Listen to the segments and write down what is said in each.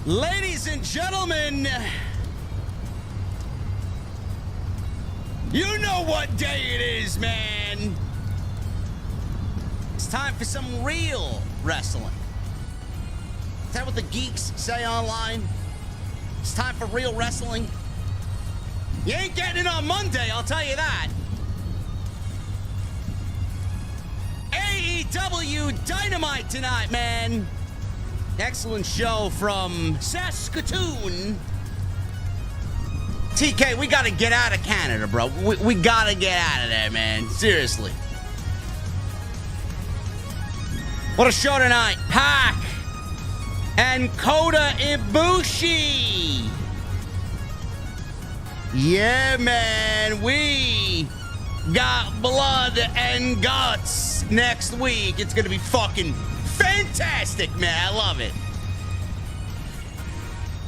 Ladies and gentlemen, you know what day it is, man. It's time for some real wrestling. Is that what the geeks say online? It's time for real wrestling. You ain't getting it on Monday, I'll tell you that. AEW Dynamite tonight, man. Excellent show from Saskatoon. TK, we gotta get out of Canada, bro. We gotta get out of there, man. Seriously. What a show tonight. PAC and Kota Ibushi. Yeah, man. We got blood and guts next week. It's gonna be fucking fantastic, man. I love it.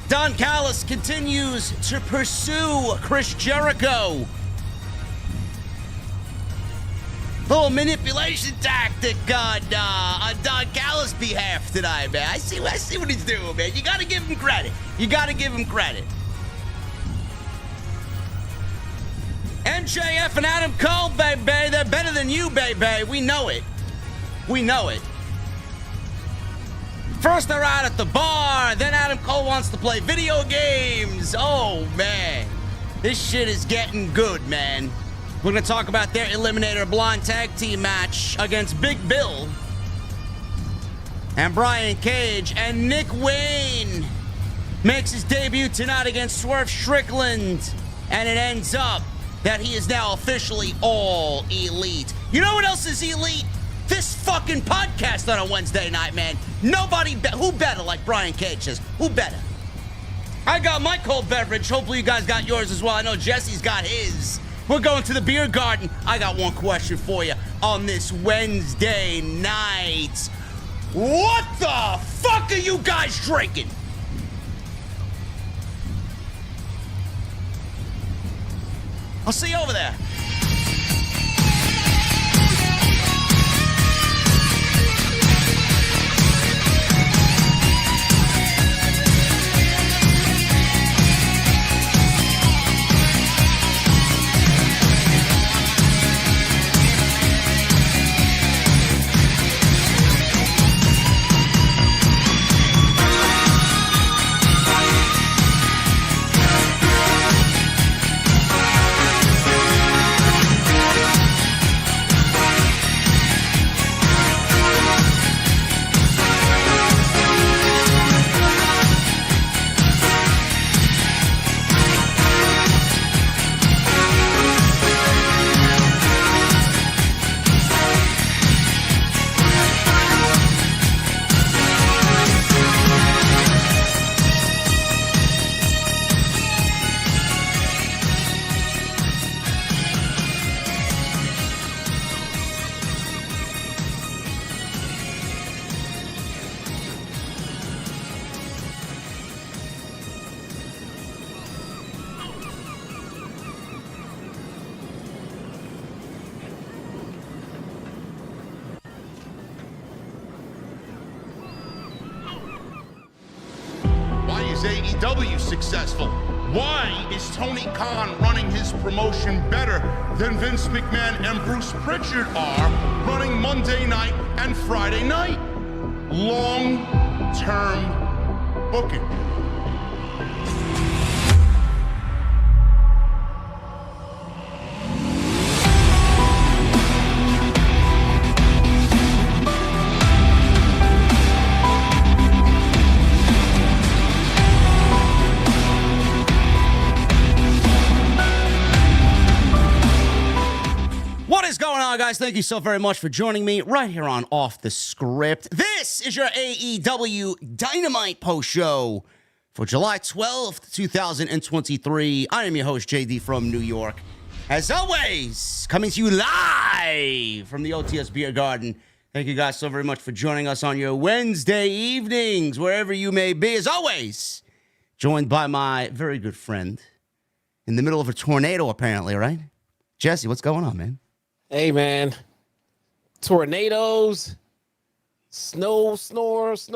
Don Callis continues to pursue Chris Jericho. Little manipulation tactic on Don Callis' behalf tonight, man. I see what he's doing, man. You gotta give him credit. You gotta give him credit. MJF and Adam Cole, baby. They're better than you, baby. We know it. We know it. First they're out at the bar, then Adam Cole wants to play video games. Oh, man. This shit is getting good, man. We're going to talk about their Eliminator Blind Tag Team match against Big Bill and Brian Cage. And Nick Wayne makes his debut tonight against Swerve Strickland. And it ends up that he is now officially all elite. You know what else is elite? This fucking podcast on a Wednesday night, man. Nobody, who better, like Brian Cage says? Who better? I got my cold beverage. Hopefully you guys got yours as well. I know Jesse's got his. We're going to the beer garden. I got one question for you on this Wednesday night. What the fuck are you guys drinking? I'll see you over there. AEW successful? Why is Tony Khan running his promotion better than Vince McMahon and Bruce Pritchard are running Monday night and Friday night? Long-term booking. Guys, thank you so very much for joining me right here on Off the Script. This is your AEW Dynamite post show for July 12th, 2023. I am your host, JD from New York. As always, coming to you live from the OTS Beer Garden. Thank you guys so very much for joining us on your Wednesday evenings, wherever you may be. As always, joined by my very good friend in the middle of a tornado, apparently, right? Jesse, what's going on, man? Hey, man, tornadoes, storms,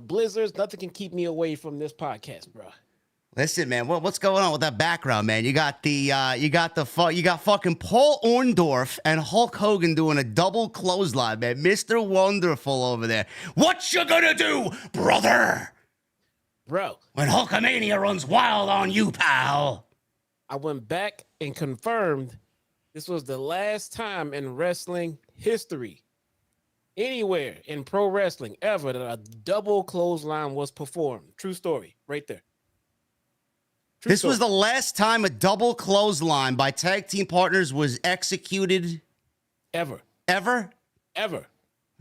blizzards, nothing can keep me away from this podcast, bro. Listen, man, what's going on with that background, man? You got fucking Paul Orndorff and Hulk Hogan doing a double clothesline, man. Mr. Wonderful over there. What you gonna do, brother? Bro, when Hulkamania runs wild on you, pal. I went back and confirmed this was the last time in wrestling history, anywhere in pro wrestling ever, that a double clothesline was performed. True story, right there. This was the last time a double clothesline by tag team partners was executed. Ever. I don't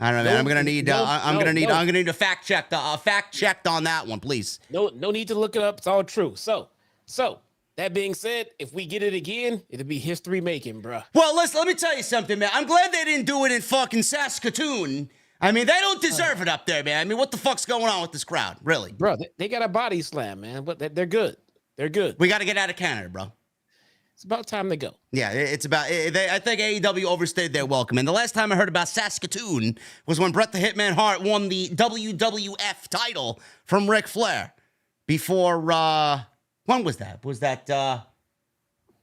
know, man. I'm gonna need a fact check. Fact checked on that one, please. No need to look it up. It's all true. So that being said, if we get it again, it'll be history making, bro. Well, let me tell you something, man. I'm glad they didn't do it in fucking Saskatoon. I mean, they don't deserve it up there, man. I mean, what the fuck's going on with this crowd, really? Bro, they got a body slam, man, but they're good. They're good. We got to get out of Canada, bro. It's about time to go. Yeah, it's about. I think AEW overstayed their welcome. And the last time I heard about Saskatoon was when Bret the Hitman Hart won the WWF title from Ric Flair. Before, when was that? Was that, I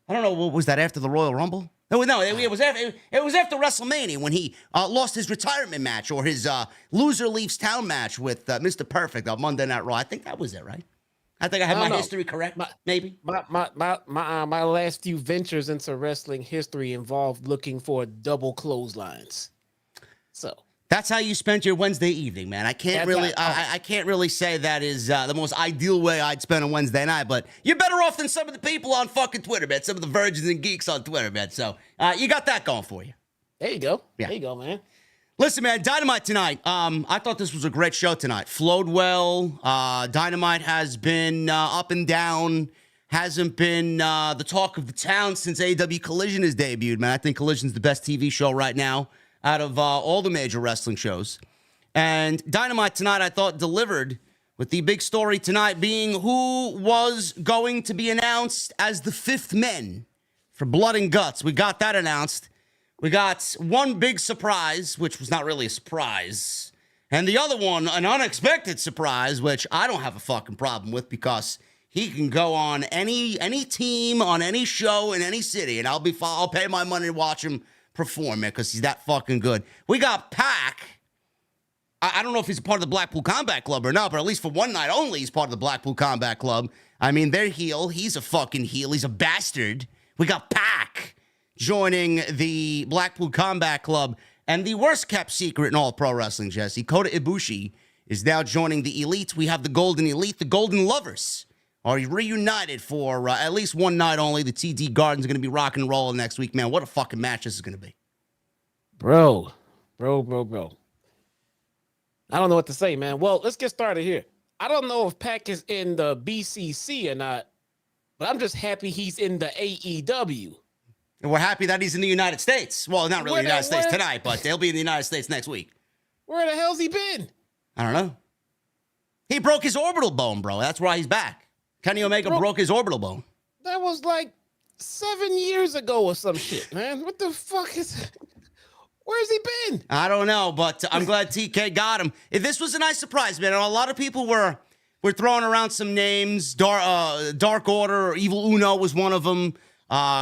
don't know, was that after the Royal Rumble? No, it was after WrestleMania when he lost his retirement match or his loser leaves town match with Mr. Perfect on Monday Night Raw. I think that was it, right? I think I have my history correct, maybe. My last few ventures into wrestling history involved looking for double clotheslines. So that's how you spent your Wednesday evening, man. I can't really say that is the most ideal way I'd spend a Wednesday night, but you're better off than some of the people on fucking Twitter, man. Some of the virgins and geeks on Twitter, man. So you got that going for you. There you go. Yeah. There you go, man. Listen, man, Dynamite tonight. I thought this was a great show tonight. Flowed well. Dynamite has been up and down. Hasn't been the talk of the town since AEW Collision has debuted, man. I think Collision's the best TV show right now out of all the major wrestling shows. And Dynamite tonight, I thought, delivered with the big story tonight being who was going to be announced as the fifth men for Blood and Guts. We got that announced. We got one big surprise, which was not really a surprise. And the other one, an unexpected surprise, which I don't have a fucking problem with because he can go on any team, on any show, in any city, and I'll pay my money to watch him perform, man, because he's that fucking good. We got PAC. I don't know if he's a part of the Blackpool Combat Club or not, but at least for one night only, he's part of the Blackpool Combat Club. I mean, they're heel. He's a fucking heel. He's a bastard. We got PAC joining the Blackpool Combat Club. And the worst kept secret in all pro wrestling, Jesse, Kota Ibushi is now joining the Elite. We have the Golden Elite. The Golden Lovers are reunited for at least one night only. The TD Garden's going to be rocking and rolling next week, man. What a fucking match this is going to be. Bro. I don't know what to say, man. Well, let's get started here. I don't know if PAC is in the BCC or not, but I'm just happy he's in the AEW. And we're happy that he's in the United States. Well, not really the United States tonight, but they'll be in the United States next week. Where the hell's he been? I don't know. He broke his orbital bone, bro. That's why he's back. Kenny Omega broke his orbital bone. That was like 7 years ago or some shit, man. What the fuck is... Where's he been? I don't know, but I'm glad TK got him. This was a nice surprise, man. A lot of people were throwing around some names. Dark Order, or Evil Uno was one of them.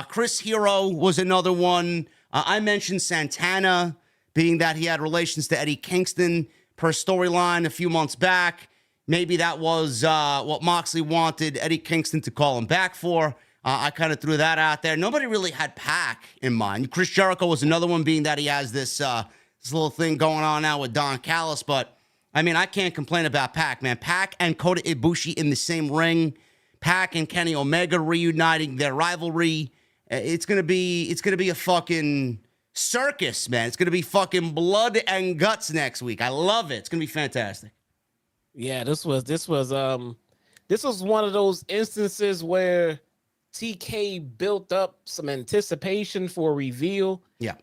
Chris Hero was another one. I mentioned Santana, being that he had relations to Eddie Kingston per storyline a few months back. Maybe that was what Moxley wanted Eddie Kingston to call him back for. I kind of threw that out there. Nobody really had PAC in mind. Chris Jericho was another one, being that he has this little thing going on now with Don Callis. But, I mean, I can't complain about PAC, man. PAC and Kota Ibushi in the same ring. PAC and Kenny Omega reuniting their rivalry. It's gonna be a fucking circus, man. It's gonna be fucking blood and guts next week. I love it. It's gonna be fantastic. Yeah, this was one of those instances where TK built up some anticipation for a reveal. Yeah.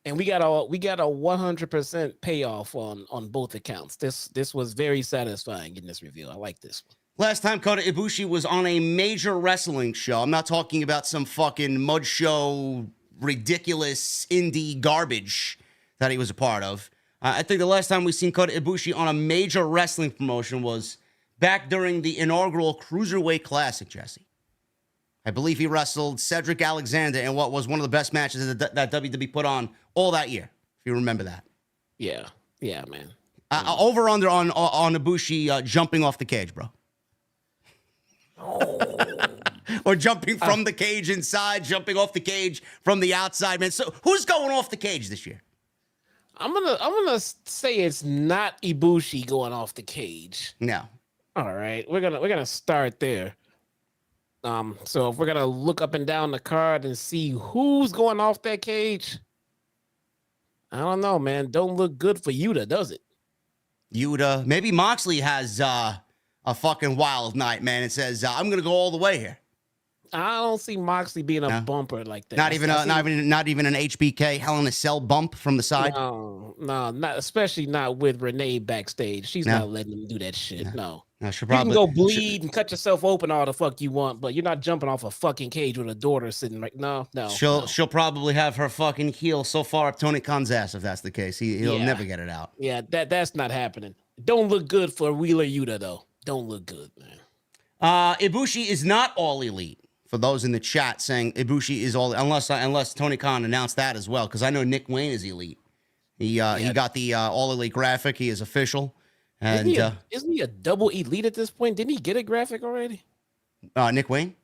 And we got a 100% payoff on both accounts. This was very satisfying in this reveal. I like this one. Last time Kota Ibushi was on a major wrestling show. I'm not talking about some fucking mud show, ridiculous indie garbage that he was a part of. I think the last time we seen Kota Ibushi on a major wrestling promotion was back during the inaugural Cruiserweight Classic, Jesse. I believe he wrestled Cedric Alexander in what was one of the best matches that WWE put on all that year, if you remember that. Yeah, man. Over under on Ibushi jumping off the cage, bro. Oh. Or jumping from the cage inside, jumping off the cage from the outside, man. So who's going off the cage this year? I'm gonna say it's not Ibushi going off the cage. No. All right, we're gonna start there. So if we're gonna look up and down the card and see who's going off that cage, I don't know, man. Don't look good for Yuta, does it? Yuta, maybe Moxley has a fucking wild night, man. It says I'm gonna go all the way here. I don't see Moxley being a bumper like that. Not even an HBK Hell in a Cell bump from the side. No, not especially not with Renee backstage. She's not letting him do that shit. No. No, You can go bleed and cut yourself open all the fuck you want, but you're not jumping off a fucking cage with a daughter sitting right. No. She'll probably have her fucking heel so far up Tony Khan's ass if that's the case. He'll never get it out. Yeah, that's not happening. Don't look good for Wheeler Yuta though. Don't look good, man. Ibushi is not all elite. For those in the chat saying Ibushi is all, unless Tony Khan announced that as well, because I know Nick Wayne is elite. He got the all elite graphic. He is official. And isn't he a double elite at this point? Didn't he get a graphic already? Nick Wayne?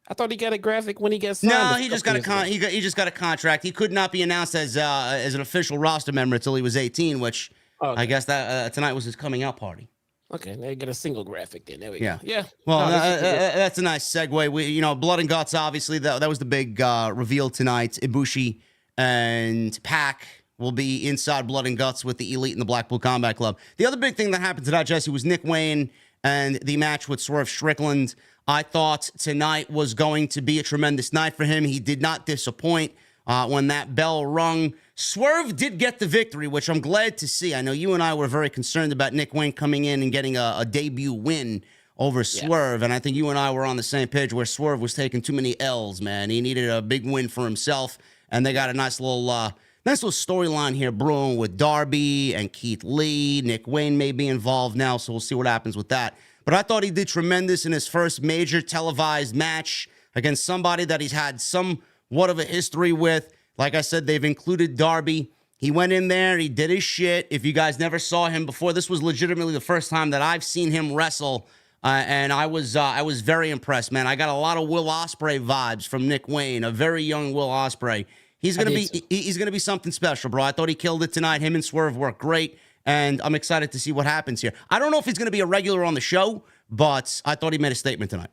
I thought he got a graphic when he got signed. No, he just got he just got a contract. He could not be announced as an official roster member until he was 18, which I guess that tonight was his coming out party. Okay, they get a single graphic then. There we go. Yeah. Well, that's a nice segue. Blood and Guts, obviously, that was the big reveal tonight. Ibushi and PAC will be inside Blood and Guts with the Elite and the Blackpool Combat Club. The other big thing that happened tonight, Jesse, was Nick Wayne and the match with Swerve Strickland. I thought tonight was going to be a tremendous night for him. He did not disappoint when that bell rung. Swerve did get the victory, which I'm glad to see. I know you and I were very concerned about Nick Wayne coming in and getting a debut win over Swerve, and I think you and I were on the same page where Swerve was taking too many L's, man. He needed a big win for himself, and they got a nice little storyline here brewing with Darby and Keith Lee. Nick Wayne may be involved now, so we'll see what happens with that. But I thought he did tremendous in his first major televised match against somebody that he's had somewhat of a history with. Like I said, they've included Darby. He went in there, he did his shit. If you guys never saw him before, this was legitimately the first time that I've seen him wrestle, and I was very impressed, man. I got a lot of Will Ospreay vibes from Nick Wayne, a very young Will Ospreay. He's gonna be something special, bro. I thought he killed it tonight. Him and Swerve worked great, and I'm excited to see what happens here. I don't know if he's gonna be a regular on the show, but I thought he made a statement tonight.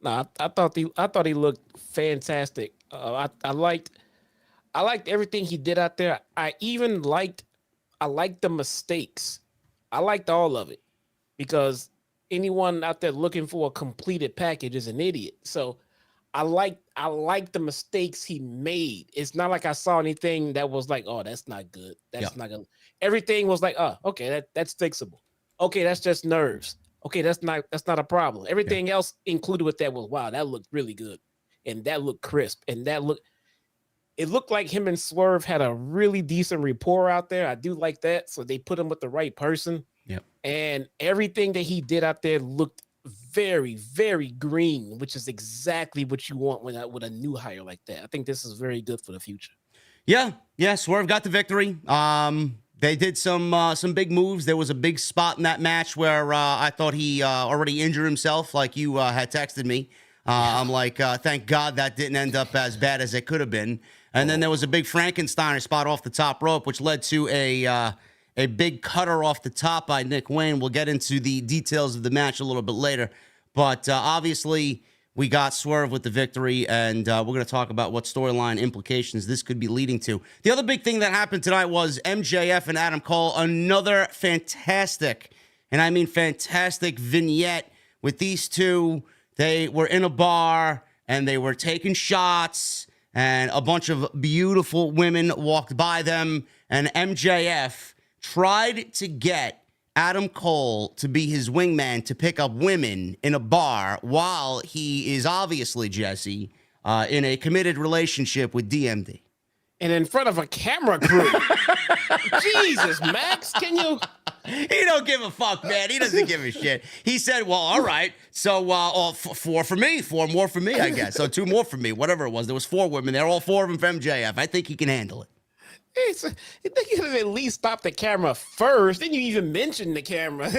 No, I thought he looked fantastic. I liked everything he did out there. I liked the mistakes. I liked all of it because anyone out there looking for a completed package is an idiot. So I like the mistakes he made. It's not like I saw anything that was like, oh, that's not good. That's not good. Everything was like, oh, okay, that's fixable. Okay, that's just nerves. Okay, that's not a problem. Everything else included with that was, wow, that looked really good. And that looked crisp. And it looked like him and Swerve had a really decent rapport out there. I do like that. So they put him with the right person. Yep. And everything that he did out there looked very, very green, which is exactly what you want with a new hire like that. I think this is very good for the future. Yeah. Swerve got the victory. They did some big moves. There was a big spot in that match where I thought he already injured himself, like you had texted me. I'm like, thank God that didn't end up as bad as it could have been. And then there was a big Frankensteiner spot off the top rope, which led to a big cutter off the top by Nick Wayne. We'll get into the details of the match a little bit later. But obviously, we got Swerve with the victory, and we're going to talk about what storyline implications this could be leading to. The other big thing that happened tonight was MJF and Adam Cole. Another fantastic, and I mean fantastic, vignette with these two. They were in a bar, and they were taking shots, and a bunch of beautiful women walked by them, and MJF tried to get Adam Cole to be his wingman to pick up women in a bar while he is obviously, Jesse, in a committed relationship with DMD. and in front of a camera crew. Jesus, Max, can you? He don't give a fuck, man. He doesn't give a shit. He said, well, all right. So 4 for me, 4 more for me, I guess. So 2 more for me, whatever it was. There was 4 women there, all 4 of them from MJF. I think he can handle it. I think you could at least stop the camera first. Then you even mention the camera.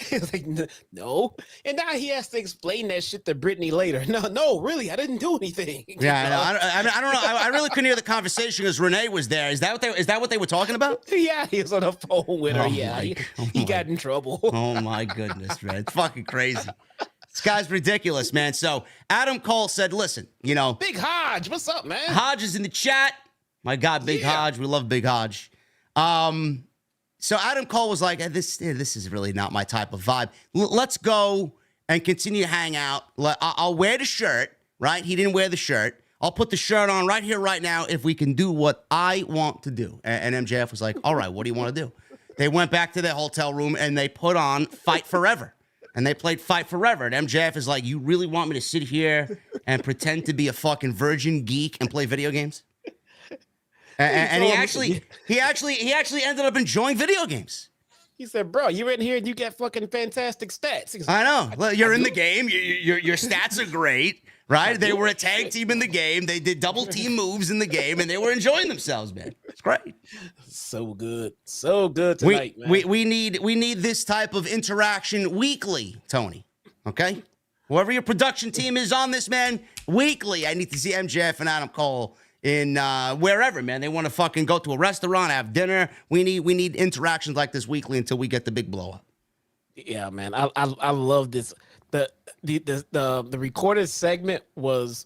It's like, no. And now he has to explain that shit to Brittany later. No, really, I didn't do anything. Yeah, I don't know. I really couldn't hear the conversation because Renee was there. Is that what they were talking about? Yeah, he was on the phone with her. He got in trouble. Oh my goodness, man. It's fucking crazy. This guy's ridiculous, man. So Adam Cole said, listen, Big Hodge, what's up, man? Hodge is in the chat. My God, Big Hodge. We love Big Hodge. So Adam Cole was like, this is really not my type of vibe. Let's go and continue to hang out. I'll wear the shirt, right? He didn't wear the shirt. I'll put the shirt on right here, right now, if we can do what I want to do. And MJF was like, all right, what do you want to do? They went back to their hotel room and they put on Fight Forever. And they played Fight Forever. And MJF is like, you really want me to sit here and pretend to be a fucking virgin geek and play video games? And he actually ended up enjoying video games. He said, bro, you're in here and you got fucking fantastic stats. Like, I know. Well, you're in the game. Your stats are great, right? They were a tag team in the game. They did double team moves in the game, and they were enjoying themselves, man. It's great. So good. So good tonight, man. We need this type of interaction weekly, Tony. Okay? Whoever your production team is on this, man, weekly, I need to see MJF and Adam Cole in wherever, man. They want to fucking go to a restaurant, have dinner. We need interactions like this weekly until we get the big blow up. Yeah, man. I love this. The recorded segment was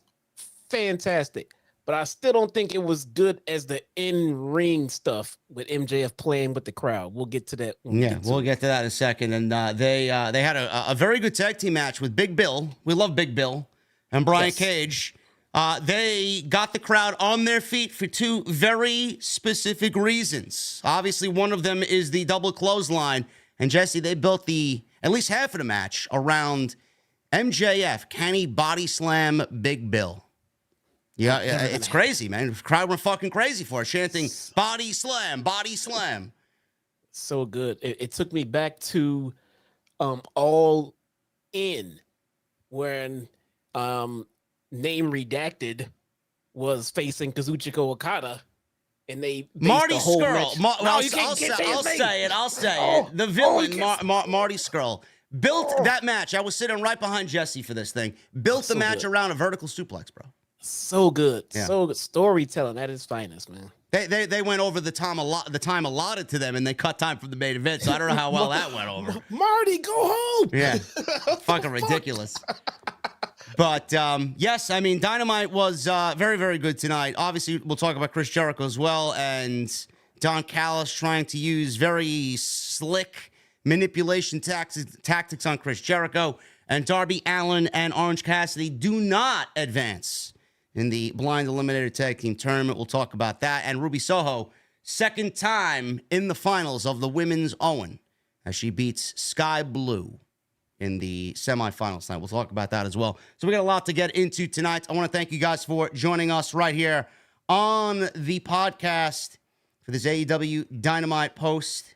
fantastic, but I still don't think it was good as the in-ring stuff with MJF playing with the crowd. We'll get to that. We'll get to that in a second. And they had a very good tag team match with Big Bill. We love Big Bill and Brian Cage. They got the crowd on their feet for 2 very specific reasons. Obviously, one of them is the double clothesline. And Jesse, they built at least half of the match around MJF. Can he body slam Big Bill? Yeah, it's crazy, man. The crowd went fucking crazy for it, chanting body slam, body slam. So good. It took me back to All In, when Name Redacted was facing Kazuchika Okada, and they Marty the whole Scurll. I'll say it. The villain, Marty Scurll, built that match. I was sitting right behind Jesse for this thing. Built the match around a vertical suplex, bro. So good. Yeah. So good. Storytelling at its finest, man. They went over the time allotted to them, and they cut time from the main event. So I don't know how well that went over. Marty, go home. Yeah, fucking ridiculous. But yes, I mean, Dynamite was very, very good tonight. Obviously, we'll talk about Chris Jericho as well, and Don Callis trying to use very slick manipulation tactics on Chris Jericho. And Darby Allin and Orange Cassidy do not advance in the Blind Eliminator Tag Team Tournament. We'll talk about that. And Ruby Soho, second time in the finals of the Women's Owen, as she beats Sky Blue in the semifinals tonight. We'll talk about that as well. So we got a lot to get into tonight. I want to thank you guys for joining us right here on the podcast for this AEW Dynamite post.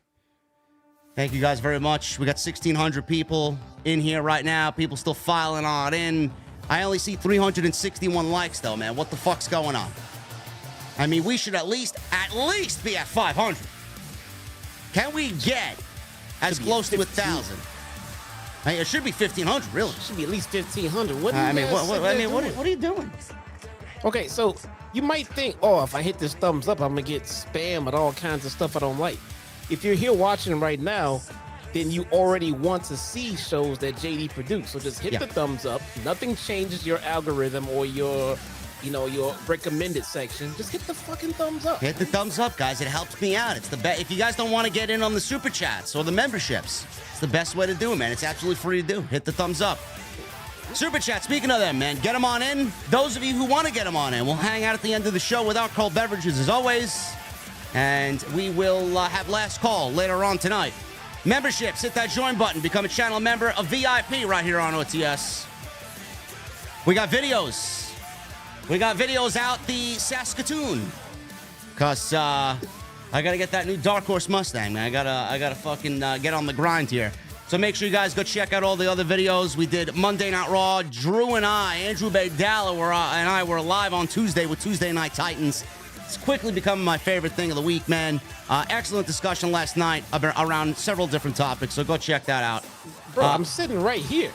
Thank you guys very much. We got 1,600 people in here right now. People still filing on in. I only see 361 likes, though, man. What the fuck's going on? I mean, we should at least be at 500. Can we get as close to 1,000? I mean, it should be 1,500, really. It should be at least 1,500. What are you doing? Okay, so you might think, if I hit this thumbs up, I'm going to get spam with all kinds of stuff I don't like. If you're here watching right now, then you already want to see shows that JD produced. So just hit the thumbs up. Nothing changes your algorithm or your recommended section. Just hit the fucking thumbs up. Hit the thumbs up, guys. It helps me out. It's the best. If you guys don't want to get in on the super chats or the memberships, it's the best way to do it, man. It's absolutely free to do. Hit the thumbs up. Super chat, speaking of them, man, get them on in. Those of you who want to get them on in, we'll hang out at the end of the show with our cold beverages as always. And we will have last call later on tonight. Memberships, hit that join button. Become a channel member, a VIP right here on OTS. We got videos. We got videos out the Saskatoon. because I got to get that new Dark Horse Mustang, man. I gotta fucking get on the grind here. So make sure you guys go check out all the other videos. We did Monday Night Raw. Drew and I, Andrew Baydala, and I were live on Tuesday with Tuesday Night Titans. It's quickly becoming my favorite thing of the week, man. Excellent discussion last night around several different topics, so go check that out. Bro, I'm sitting right here.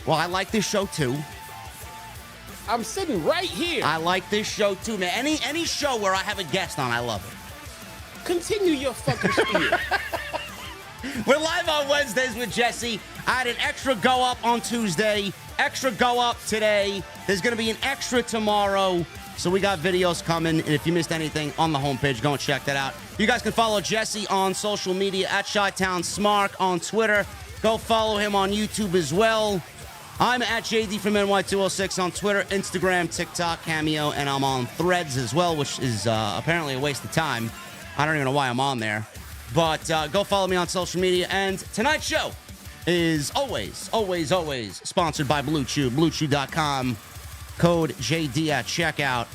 Well, I like this show, too. I'm sitting right here. I like this show, too, man. Any show where I have a guest on, I love it. Continue your fucking spiel. We're live on Wednesdays with Jesse. I had an extra go up on Tuesday, extra go up today. There's going to be an extra tomorrow. So we got videos coming. And if you missed anything on the homepage, go and check that out. You guys can follow Jesse on social media at Chi-Town Smark on Twitter. Go follow him on YouTube as well. I'm at JDfromNY206 on Twitter, Instagram, TikTok, Cameo, and I'm on Threads as well, which is apparently a waste of time. I don't even know why I'm on there. But go follow me on social media. And tonight's show is always sponsored by Blue Chew. BlueChew.com. Code JD at checkout.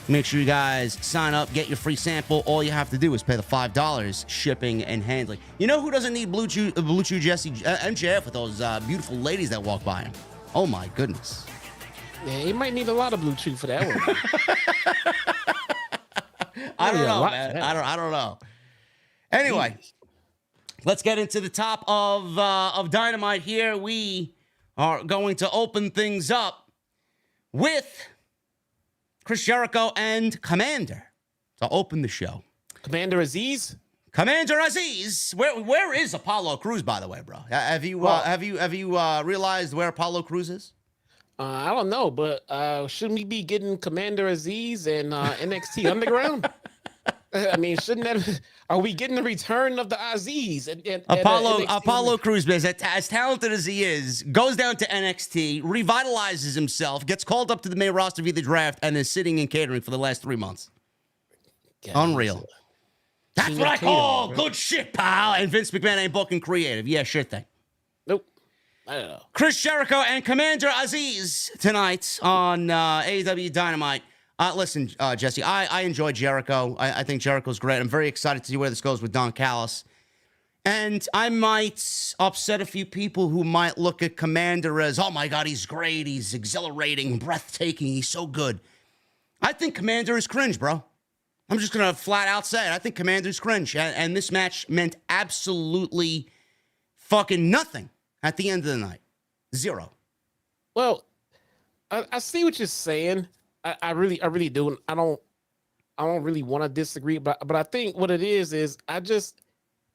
Make sure you guys sign up, get your free sample. All you have to do is pay the $5 shipping and handling. You know who doesn't need Blue Chew Jesse? MJF with those beautiful ladies that walk by him. Oh, my goodness. Yeah, he might need a lot of Blue Chew for that one. I don't know, man. I don't know. Anyway, let's get into the top of Dynamite here. We are going to open things up with Chris Jericho and Commander to open the show. Commander Aziz? Commander Aziz. Where is Apollo Crews, by the way, bro? Have you realized where Apollo Crews is? I don't know, but shouldn't we be getting Commander Aziz and NXT Underground? I mean, are we getting the return of the Aziz? Apollo Crews, as talented as he is, goes down to NXT, revitalizes himself, gets called up to the main roster via the draft, and is sitting in catering for the last 3 months. God, unreal. That's what I call good shit, pal. And Vince McMahon ain't booking creative. Yeah, sure thing. Nope. I don't know. Chris Jericho and Commander Aziz tonight on AEW Dynamite. Listen, Jesse, I enjoy Jericho. I think Jericho's great. I'm very excited to see where this goes with Don Callis. And I might upset a few people who might look at Commander as, oh my God, he's great. He's exhilarating, breathtaking. He's so good. I think Commander is cringe, bro. I'm just going to flat out say it. I think Commander's cringe. And this match meant absolutely fucking nothing at the end of the night. Zero. Well, I see what you're saying. I really do. I don't really want to disagree, but I think what it is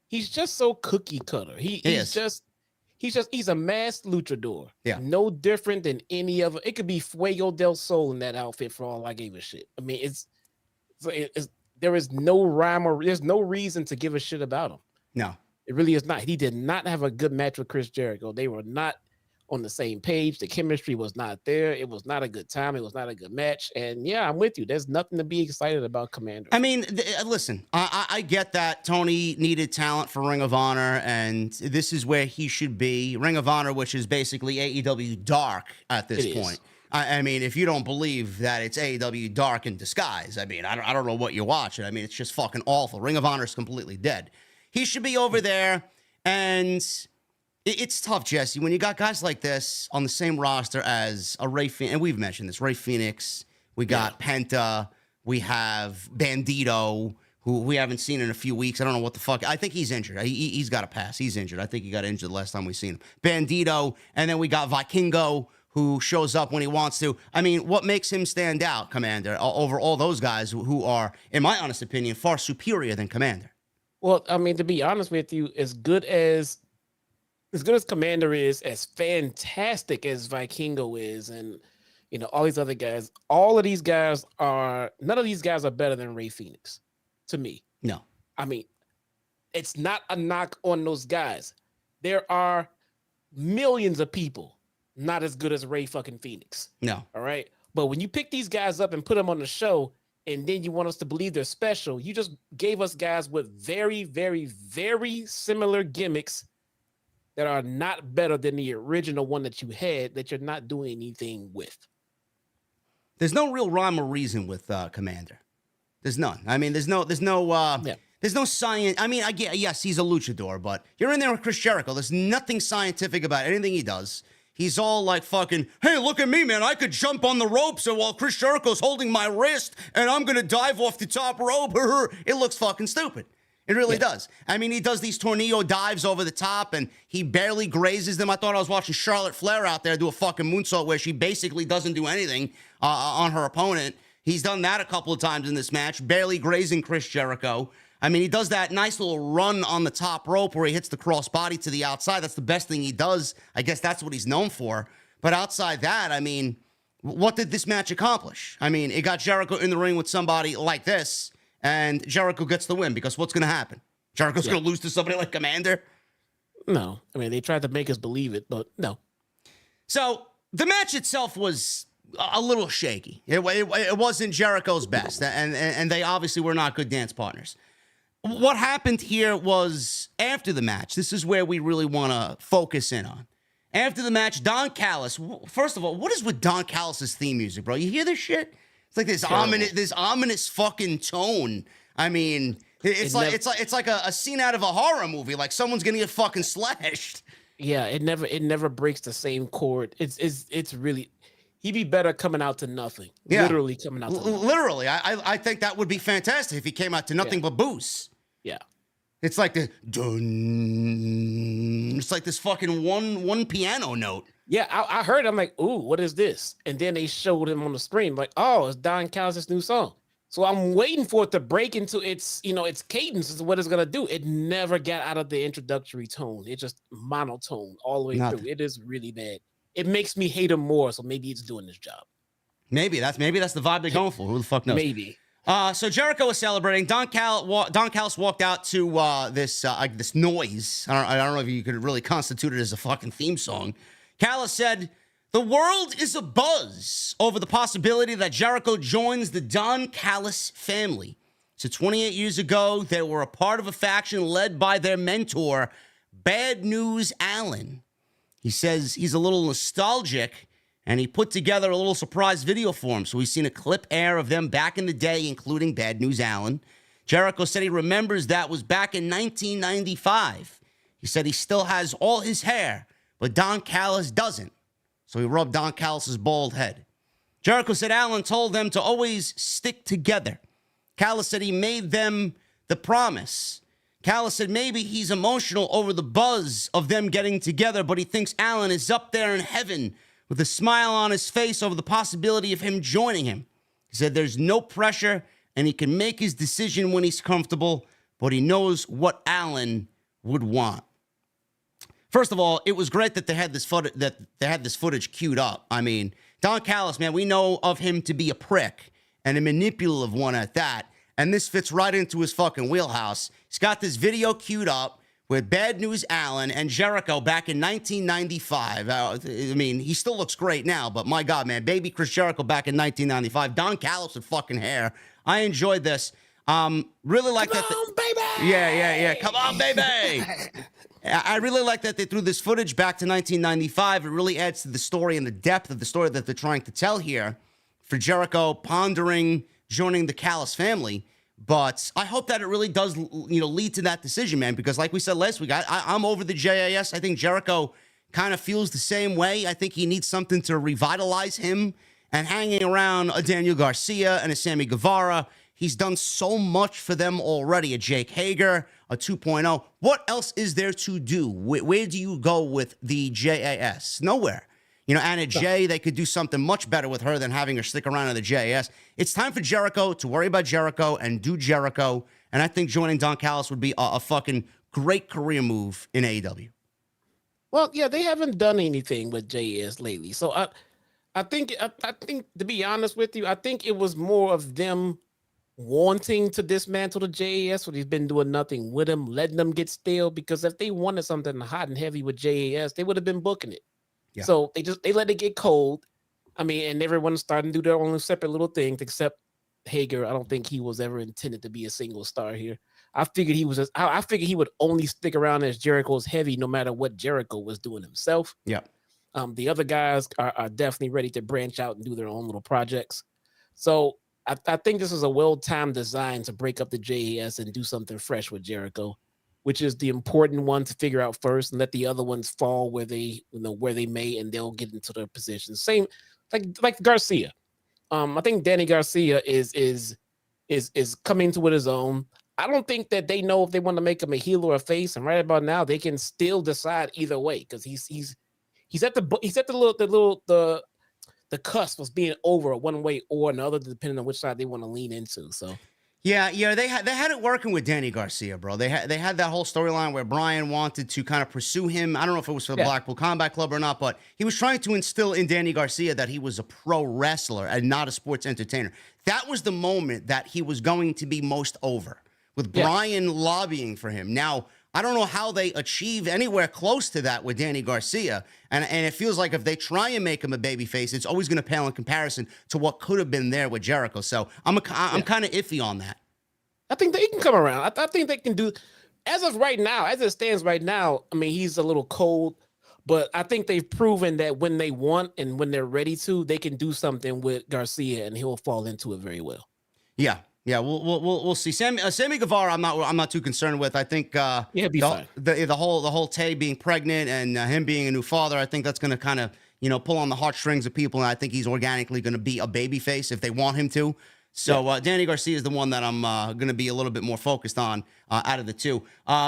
he's just so cookie cutter. He's a masked luchador. Yeah. No different than any other. It could be Fuego del Sol in that outfit for all I gave a shit. I mean, there is no rhyme or there's no reason to give a shit about him. No. It really is not. He did not have a good match with Chris Jericho. They were not on the same page. The chemistry was not there. It was not a good time. It was not a good match. And yeah, I'm with you. There's nothing to be excited about Commander. I mean, listen, I get that Tony needed talent for Ring of Honor, and this is where he should be. Ring of Honor, which is basically AEW Dark at this point. I mean, if you don't believe that it's AEW Dark in disguise, I mean, I don't know what you're watching. I mean, it's just fucking awful. Ring of Honor is completely dead. He should be over there, and it's tough, Jesse, when you got guys like this on the same roster as a Ray Phoenix, and we've mentioned this, Ray Phoenix, we got Penta, we have Bandito, who we haven't seen in a few weeks. I don't know what the fuck. I think he's injured. He's got to pass. He's injured. I think he got injured the last time we seen him. Bandito, and then we got Vikingo, who shows up when he wants to. I mean, what makes him stand out, Commander, over all those guys who are, in my honest opinion, far superior than Commander? Well, I mean, to be honest with you, as good as Commander is, as fantastic as Vikingo is, and all these other guys, none of these guys are better than Ray Phoenix, to me. No. I mean, it's not a knock on those guys. There are millions of people not as good as Ray fucking Phoenix. No. All right. But when you pick these guys up and put them on the show, and then you want us to believe they're special, you just gave us guys with very, very, very similar gimmicks that are not better than the original one that you had that you're not doing anything with. There's no real rhyme or reason with Commander. There's none. I mean, there's no science. I mean, yes, he's a luchador, but you're in there with Chris Jericho. There's nothing scientific about anything he does. He's all like fucking, hey, look at me, man. I could jump on the ropes while Chris Jericho's holding my wrist, and I'm going to dive off the top rope. It looks fucking stupid. It really does. I mean, he does these tornado dives over the top, and he barely grazes them. I thought I was watching Charlotte Flair out there do a fucking moonsault where she basically doesn't do anything on her opponent. He's done that a couple of times in this match, barely grazing Chris Jericho. I mean, he does that nice little run on the top rope where he hits the crossbody to the outside. That's the best thing he does. I guess that's what he's known for. But outside that, I mean, what did this match accomplish? I mean, it got Jericho in the ring with somebody like this, and Jericho gets the win because what's going to happen? Jericho's going to lose to somebody like Commander? No. I mean, they tried to make us believe it, but no. So the match itself was a little shaky. It wasn't Jericho's best, and they obviously were not good dance partners. What happened here was after the match. This is where we really want to focus in on. After the match, Don Callis. First of all, what is with Don Callis' theme music, bro? You hear this shit? It's like this ominous fucking tone. I mean, it's like a scene out of a horror movie. Like someone's gonna get fucking slashed. Yeah, it never breaks the same chord. It's really. He'd be better coming out to nothing. Yeah. Literally coming out to nothing. Literally. I think that would be fantastic if he came out to nothing but booze. Yeah. It's like the dun. It's like this fucking one piano note. Yeah, I heard it. I'm like, ooh, what is this? And then they showed him on the screen. Like, oh, it's Don Callis' new song. So I'm waiting for it to break into its cadence is what it's gonna do. It never got out of the introductory tone. It just monotone all the way through. It is really bad. It makes me hate him more, so maybe it's doing this job. Maybe that's the vibe they're going for. Who the fuck knows? Maybe. So Jericho was celebrating. Don Callis walked out to this noise. I don't know if you could really constitute it as a fucking theme song. Callis said, "The world is abuzz over the possibility that Jericho joins the Don Callis family. So 28 years ago, they were a part of a faction led by their mentor, Bad News Allen. He says he's a little nostalgic, and he put together a little surprise video for him. So we've seen a clip air of them back in the day, including Bad News Allen. Jericho said he remembers that was back in 1995. He said he still has all his hair, but Don Callis doesn't. So he rubbed Don Callis' bald head. Jericho said Allen told them to always stick together. Callis said he made them the promise. Callis said maybe he's emotional over the buzz of them getting together, but he thinks Allen is up there in heaven with a smile on his face over the possibility of him joining him. He said there's no pressure and he can make his decision when he's comfortable, but he knows what Allen would want." First of all, it was great that they had this footage queued up. I mean, Don Callis, man, we know of him to be a prick and a manipulative one at that. And this fits right into his fucking wheelhouse. He's got this video queued up with Bad News Allen and Jericho back in 1995. I mean, he still looks great now, but my God, man, baby Chris Jericho back in 1995. Don Callis with fucking hair. I enjoyed this. Really like that. Come on, baby! Yeah. Come on, baby! I really like that they threw this footage back to 1995. It really adds to the story and the depth of the story that they're trying to tell here for Jericho pondering joining the Callis family. But I hope that it really does, lead to that decision, man, because like we said last week, I'm over the JAS. I think Jericho kind of feels the same way. I think he needs something to revitalize him, and hanging around a Daniel Garcia and a Sammy Guevara. He's done so much for them already. A Jake Hager, a 2.0. What else is there to do? Where do you go with the JAS? Nowhere. Anna Jay, they could do something much better with her than having her stick around in the JAS. It's time for Jericho to worry about Jericho and do Jericho. And I think joining Don Callis would be a fucking great career move in AEW. Well, yeah, they haven't done anything with JAS lately. So I think to be honest with you, I think it was more of them wanting to dismantle the JAS, but he's been doing nothing with them, letting them get stale. Because if they wanted something hot and heavy with JAS, they would have been booking it. Yeah. So they let it get cold. I mean, and everyone's starting to do their own separate little things, except Hager. I don't think he was ever intended to be a single star here. I figured he would only stick around as Jericho's heavy, no matter what Jericho was doing himself. Yeah. The other guys are definitely ready to branch out and do their own little projects. So I think this is a well-timed design to break up the JAS and do something fresh with Jericho, which is the important one to figure out first, and let the other ones fall where they may, and they'll get into their position. Same like Garcia. I think Danny Garcia is coming to his own. I don't think that they know if they want to make him a heel or a face, and right about now they can still decide either way because he's at the cusp of being over one way or another, depending on which side they want to lean into. So yeah, they had it working with Danny Garcia, bro. They had that whole storyline where Brian wanted to kind of pursue him. I don't know if it was for the Blackpool Combat Club or not, but he was trying to instill in Danny Garcia that he was a pro wrestler and not a sports entertainer. That was the moment that he was going to be most over, with Brian lobbying for him. Now, I don't know how they achieve anywhere close to that with Danny Garcia. And it feels like if they try and make him a babyface, it's always going to pale in comparison to what could have been there with Jericho. So I'm kind of iffy on that. I think they can come around. I think they can do, as of right now, as it stands right now, I mean, he's a little cold, but I think they've proven that when they want and when they're ready to, they can do something with Garcia and he'll fall into it very well. Yeah. Yeah, we'll see. Sammy Guevara, I'm not too concerned with. I think he'll be fine. The whole Tay being pregnant and him being a new father, I think that's going to kind of pull on the heartstrings of people, and I think he's organically going to be a babyface if they want him to. So Danny Garcia is the one that I'm going to be a little bit more focused on out of the two.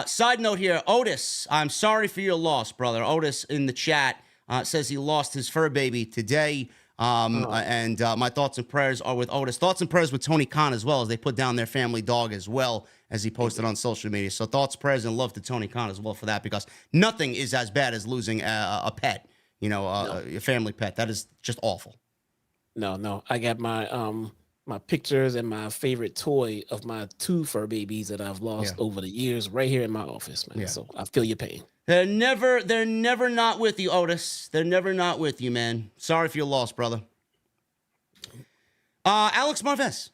Side note here, Otis, I'm sorry for your loss, brother. Otis in the chat says he lost his fur baby today. And my thoughts and prayers are with Otis. Thoughts and prayers with Tony Khan as well, as they put down their family dog as well, as he posted on social media. So thoughts, prayers, and love to Tony Khan as well for that, because nothing is as bad as losing a pet, a family pet. That is just awful. No. I got my my pictures and my favorite toy of my 2 fur babies that I've lost over the years right here in my office, man. Yeah. So I feel your pain. They're never not with you, Otis. They're never not with you, man. Sorry for your loss, brother. Alex Marvez.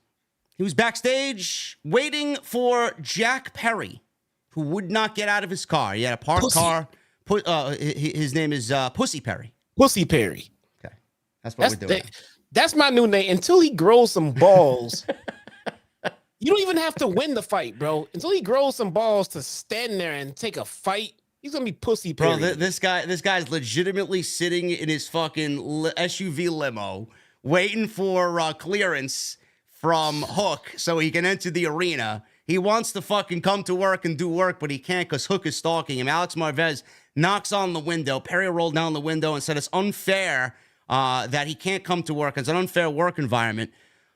He was backstage waiting for Jack Perry, who would not get out of his car. He had a parked car. His name is Pussy Perry. Pussy Perry. Okay. That's what we're doing. That's my new name. Until he grows some balls, you don't even have to win the fight, bro. Until he grows some balls to stand there and take a fight, he's gonna be Pussy Perry. Bro, this guy's legitimately sitting in his fucking SUV limo, waiting for clearance from Hook so he can enter the arena. He wants to fucking come to work and do work, but he can't because Hook is stalking him. Alex Marvez knocks on the window. Perry rolled down the window and said it's unfair that he can't come to work. It's an unfair work environment.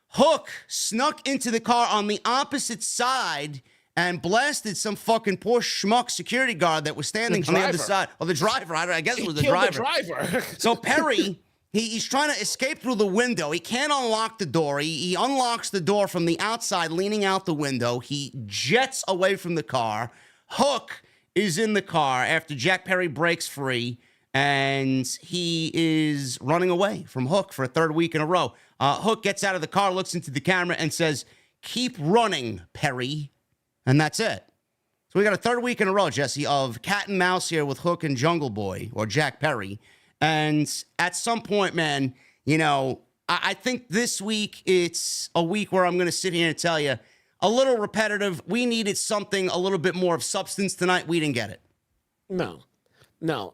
Hook snuck into the car on the opposite side and blasted some fucking poor schmuck security guard that was standing on the other side. Oh, the driver. I guess it was the driver. So Perry, he's trying to escape through the window. He can't unlock the door. He unlocks the door from the outside, leaning out the window. He jets away from the car. Hook is in the car after Jack Perry breaks free, and he is running away from Hook for a 3rd week in a row. Hook gets out of the car, looks into the camera, and says, "Keep running, Perry." And that's it. So we got a 3rd week in a row, Jesse, of cat and mouse here with Hook and Jungle Boy, or Jack Perry. And at some point, man, I think this week it's a week where I'm going to sit here and tell you, a little repetitive. We needed something a little bit more of substance tonight. We didn't get it. No.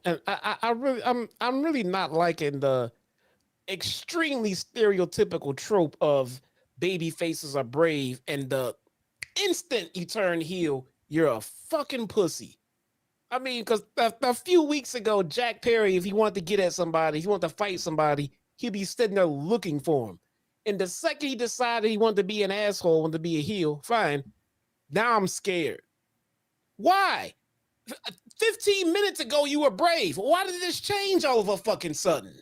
And I'm really not liking the extremely stereotypical trope of baby faces are brave, and the instant you turn heel, you're a fucking pussy. I mean, because a few weeks ago, Jack Perry, if he wanted to get at somebody, if he wanted to fight somebody, he'd be sitting there looking for him. And the second he decided he wanted to be an asshole, wanted to be a heel, fine. Now I'm scared. Why? 15 minutes ago, you were brave. Why did this change all of a fucking sudden?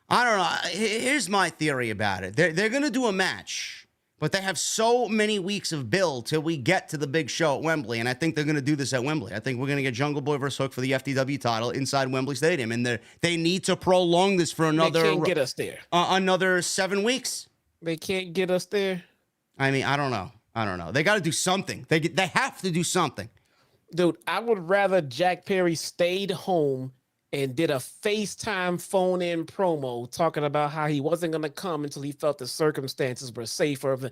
I don't know. Here's my theory about it. They're going to do a match, but they have so many weeks of build till we get to the big show at Wembley, and I think they're going to do this at Wembley. I think we're going to get Jungle Boy versus Hook for the FTW title inside Wembley Stadium, and they need to prolong this for another. They can't get us there. Another 7 weeks. They can't get us there. I mean, I don't know. They got to do something. They have to do something. Dude, I would rather Jack Perry stayed home and did a FaceTime phone-in promo talking about how he wasn't going to come until he felt the circumstances were safer.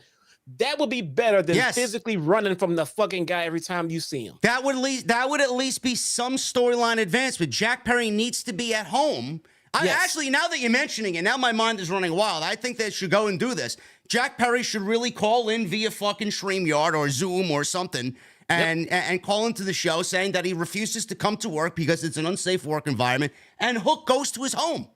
That would be better than Yes. physically running from the fucking guy every time you see him. That would at least be some storyline advancement. Jack Perry needs to be at home. Actually, now that you're mentioning it, now my mind is running wild. I think they should go and do this. Jack Perry should really call in via fucking StreamYard or Zoom or something and call into the show saying that he refuses to come to work because it's an unsafe work environment, and Hook goes to his home.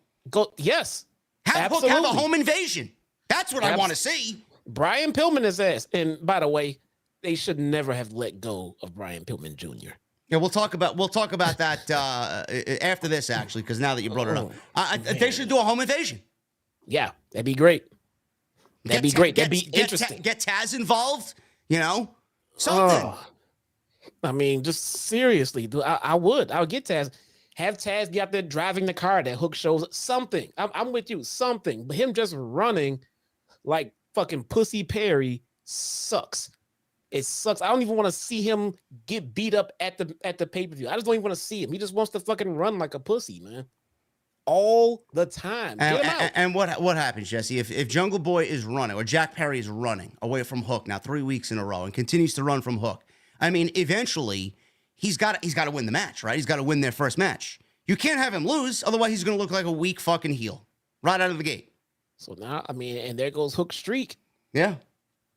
Yes. Have absolutely. Hook have a home invasion. That's what I want to see. Brian Pillman is ass. And by the way, they should never have let go of Brian Pillman Jr. Yeah, we'll talk about that after this, actually, because now that you brought it up, they should do a home invasion. Yeah, that'd be great. That'd be great. That'd be interesting. Get Taz involved, something. I mean, just seriously, I would get Taz. Have Taz be out there driving the car that Hook shows something. I'm with you, something. But him just running like fucking Pussy Perry sucks. It sucks. I don't even want to see him get beat up at the pay-per-view. I just don't even want to see him. He just wants to fucking run like a pussy, man. All the time. Get him out. And what happens, Jesse? If Jungle Boy is running, or Jack Perry is running away from Hook now 3 weeks in a row and continues to run from Hook, I mean, eventually he's got to win the match, right? He's got to win their first match. You can't have him lose, otherwise he's going to look like a weak fucking heel right out of the gate. So now, I mean, and there goes Hook's streak. Yeah.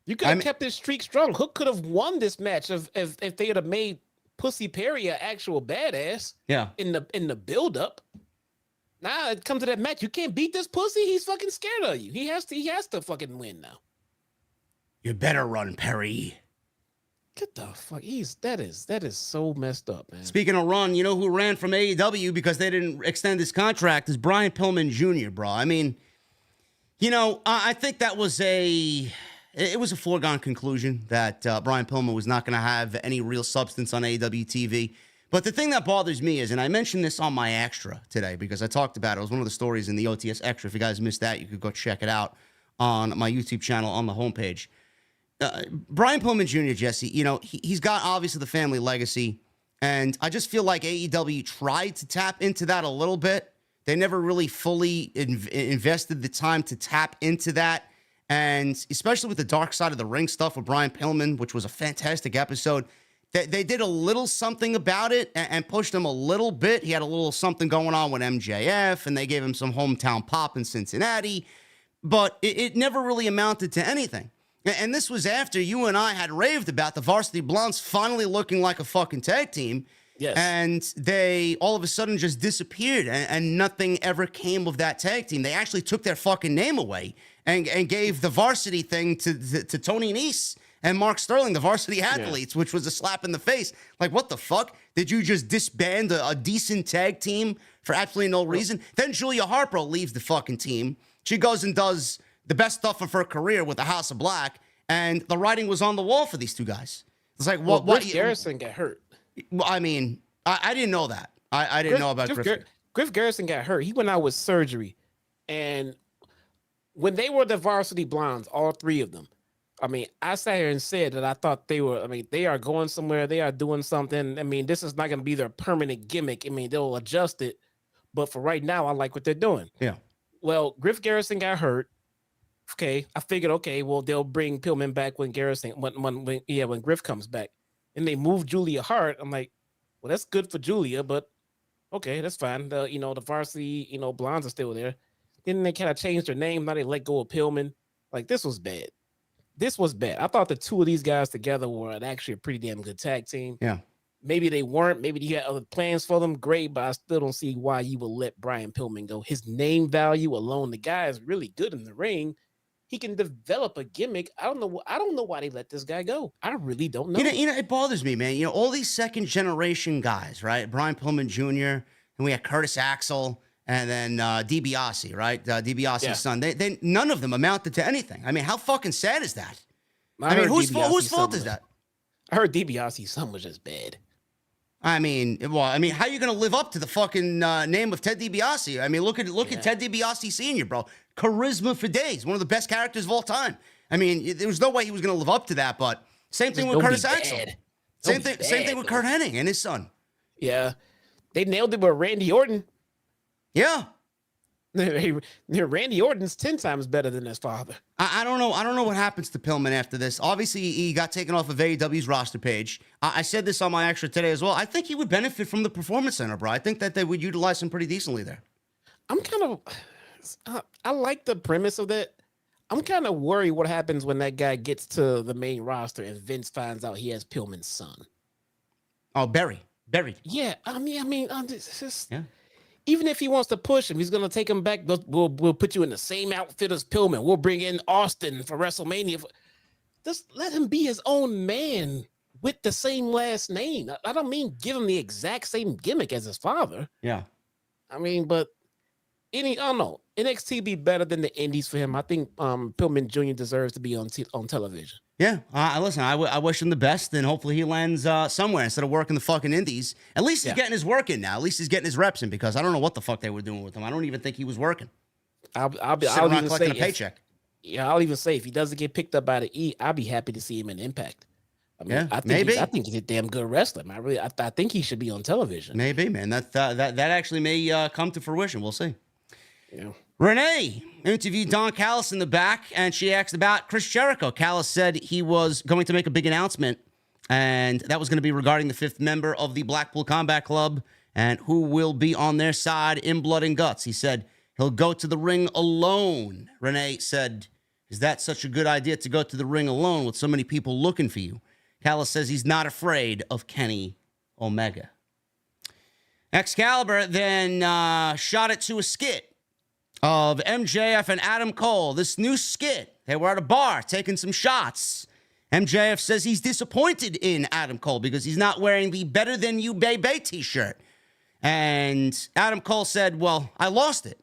You could have kept this streak strong. Hook could have won this match if they had made Pussy Perry an actual badass. Yeah. In the build-up. Now it comes to that match. You can't beat this pussy. He's fucking scared of you. He has to fucking win now. You better run, Perry. Get the fuck. That is so messed up, man. Speaking of run, you know who ran from AEW because they didn't extend his contract is Brian Pillman Jr., bro. I mean, I think that was a foregone conclusion that Brian Pillman was not going to have any real substance on AEW TV. But the thing that bothers me is, and I mentioned this on my extra today because I talked about it. It was one of the stories in the OTS extra. If you guys missed that, you could go check it out on my YouTube channel on the homepage. Brian Pillman Jr., Jesse, he's got obviously the family legacy. And I just feel like AEW tried to tap into that a little bit. They never really fully invested the time to tap into that. And especially with the Dark Side of the Ring stuff with Brian Pillman, which was a fantastic episode, they did a little something about it and pushed him a little bit. He had a little something going on with MJF, and they gave him some hometown pop in Cincinnati. But it never really amounted to anything. And this was after you and I had raved about the Varsity Blondes finally looking like a fucking tag team. Yes. And they all of a sudden just disappeared, and nothing ever came of that tag team. They actually took their fucking name away and gave the varsity thing to Tony Nese and Mark Sterling, the varsity athletes, which was a slap in the face. Like, what the fuck? Did you just disband a decent tag team for absolutely no reason? Then Julia Harper leaves the fucking team. She goes and does the best stuff of her career with the House of Black, and the writing was on the wall for these two guys. It's like, what? Griff Garrison got hurt. Well, I mean, I didn't know that. I didn't know about Griff. Griff Garrison got hurt. He went out with surgery. And when they were the Varsity Blondes, all three of them, I mean, I sat here and said that I thought they are going somewhere. They are doing something. I mean, this is not going to be their permanent gimmick. I mean, they'll adjust it. But for right now, I like what they're doing. Yeah. Well, Griff Garrison got hurt. Okay. I figured, well, they'll bring Pillman back when Griff comes back. And they moved Julia Hart. I'm like, well, that's good for Julia, but okay, that's fine. The varsity, Blondes are still there. Then they kind of changed their name. Now they let go of Pillman. Like, this was bad. This was bad. I thought the two of these guys together were actually a pretty damn good tag team. Yeah. Maybe they weren't. Maybe you had other plans for them. Great, but I still don't see why you would let Brian Pillman go. His name value alone, the guy is really good in the ring. He can develop a gimmick. I don't know why they let this guy go. I really don't know. It bothers me, man. All these second generation guys, right? Brian Pillman Jr., and we had Curtis Axel, and then DiBiase, right? DiBiase's son. They none of them amounted to anything. I mean, how fucking sad is that? I mean, whose fault is that? I heard DiBiase's son was just bad. I mean, how are you going to live up to the fucking name of Ted DiBiase? I mean, look at Ted DiBiase Sr., bro. Charisma for days. One of the best characters of all time. I mean, there was no way he was going to live up to that, but same thing with Curtis Axel. Same thing with Kurt Hennig and his son. Yeah. They nailed it with Randy Orton. Yeah. Randy Orton's 10 times better than his father. I don't know. I don't know what happens to Pillman after this. Obviously, he got taken off of AEW's roster page. I said this on my extra today as well. I think he would benefit from the Performance Center, bro. I think that they would utilize him pretty decently there. I'm kind of, I like the premise of that. I'm kind of worried what happens when that guy gets to the main roster and Vince finds out he has Pillman's son. Oh, buried. Yeah, I mean, it's just, yeah. Even if he wants to push him, he's gonna take him back. We'll put you in the same outfit as Pillman. We'll bring in Austin for WrestleMania. Just let him be his own man with the same last name. I don't mean give him the exact same gimmick as his father. Yeah. I mean, but I don't know. NXT be better than the Indies for him. I think Pillman Jr. deserves to be on television. Yeah, listen, I wish him the best, and hopefully he lands somewhere instead of working the fucking indies. At least he's getting his work in now. At least he's getting his reps in, because I don't know what the fuck they were doing with him. I don't even think he was working. I'll even collecting a paycheck. I'll even say if he doesn't get picked up by the E, I'll be happy to see him in Impact. I mean, I think he's a damn good wrestler. I think he should be on television. Maybe, man. That actually may come to fruition. We'll see. Yeah. Renee interviewed Don Callis in the back, and she asked about Chris Jericho. Callis said he was going to make a big announcement, and that was going to be regarding the 5th member of the Blackpool Combat Club and who will be on their side in Blood and Guts. He said he'll go to the ring alone. Renee said, is that such a good idea to go to the ring alone with so many people looking for you? Callis says he's not afraid of Kenny Omega. Excalibur then shot it to a skit of MJF and Adam Cole. This new skit. They were at a bar taking some shots. MJF says he's disappointed in Adam Cole because he's not wearing the Better Than You Baby t-shirt. And Adam Cole said, well, I lost it.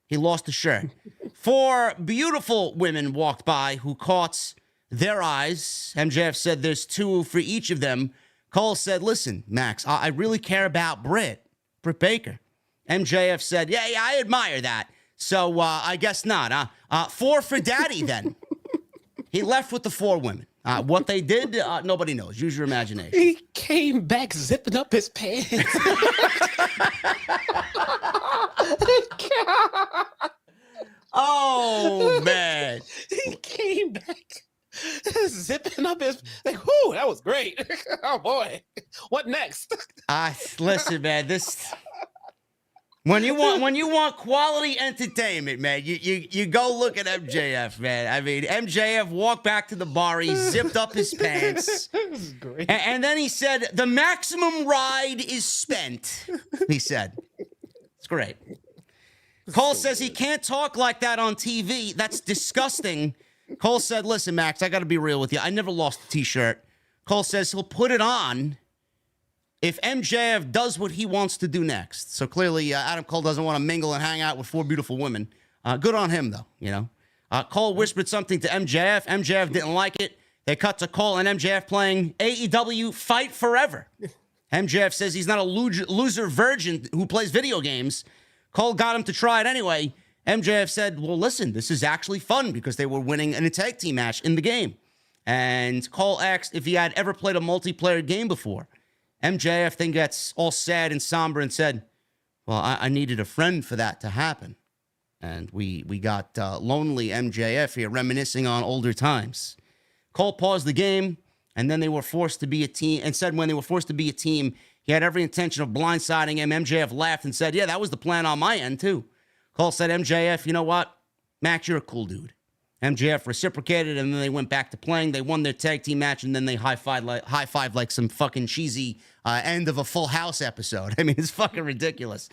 He lost the shirt. 4 beautiful women walked by who caught their eyes. MJF said there's 2 for each of them. Cole said, listen, Max, I really care about Britt Baker. MJF said, yeah, I admire that. So I guess not. 4 for Daddy then. He left with the 4 women. What they did, nobody knows. Use your imagination. He came back zipping up his pants. Oh, man. He came back zipping up his, like, whoo, that was great. Oh, boy. What next? Listen, man, this... When you want quality entertainment, man, you go look at MJF, man. I mean, MJF walked back to the bar, he zipped up his pants, This is great. And then he said, "The maximum ride is spent." He said, "It's great." Cole says he can't talk like that on TV. That's disgusting. Cole said, "Listen, Max, I got to be real with you. I never lost a T-shirt." Cole says he'll put it on if MJF does what he wants to do next. So clearly, Adam Cole doesn't want to mingle and hang out with 4 beautiful women. Good on him, though, you know. Cole whispered something to MJF. MJF didn't like it. They cut to Cole and MJF playing AEW Fight Forever. MJF says he's not a loser virgin who plays video games. Cole got him to try it anyway. MJF said, well, listen, this is actually fun because they were winning in a tag team match in the game. And Cole asked if he had ever played a multiplayer game before. MJF then gets all sad and somber and said, well, I needed a friend for that to happen. And we got lonely MJF here reminiscing on older times. Cole paused the game, and then they were forced to be a team, and said when they were forced to be a team, he had every intention of blindsiding him. MJF laughed and said, yeah, that was the plan on my end, too. Cole said, MJF, you know what? Max, you're a cool dude. MJF reciprocated, and then they went back to playing. They won their tag team match, and then they high-fived like some fucking cheesy end of a Full House episode. I mean, it's fucking ridiculous.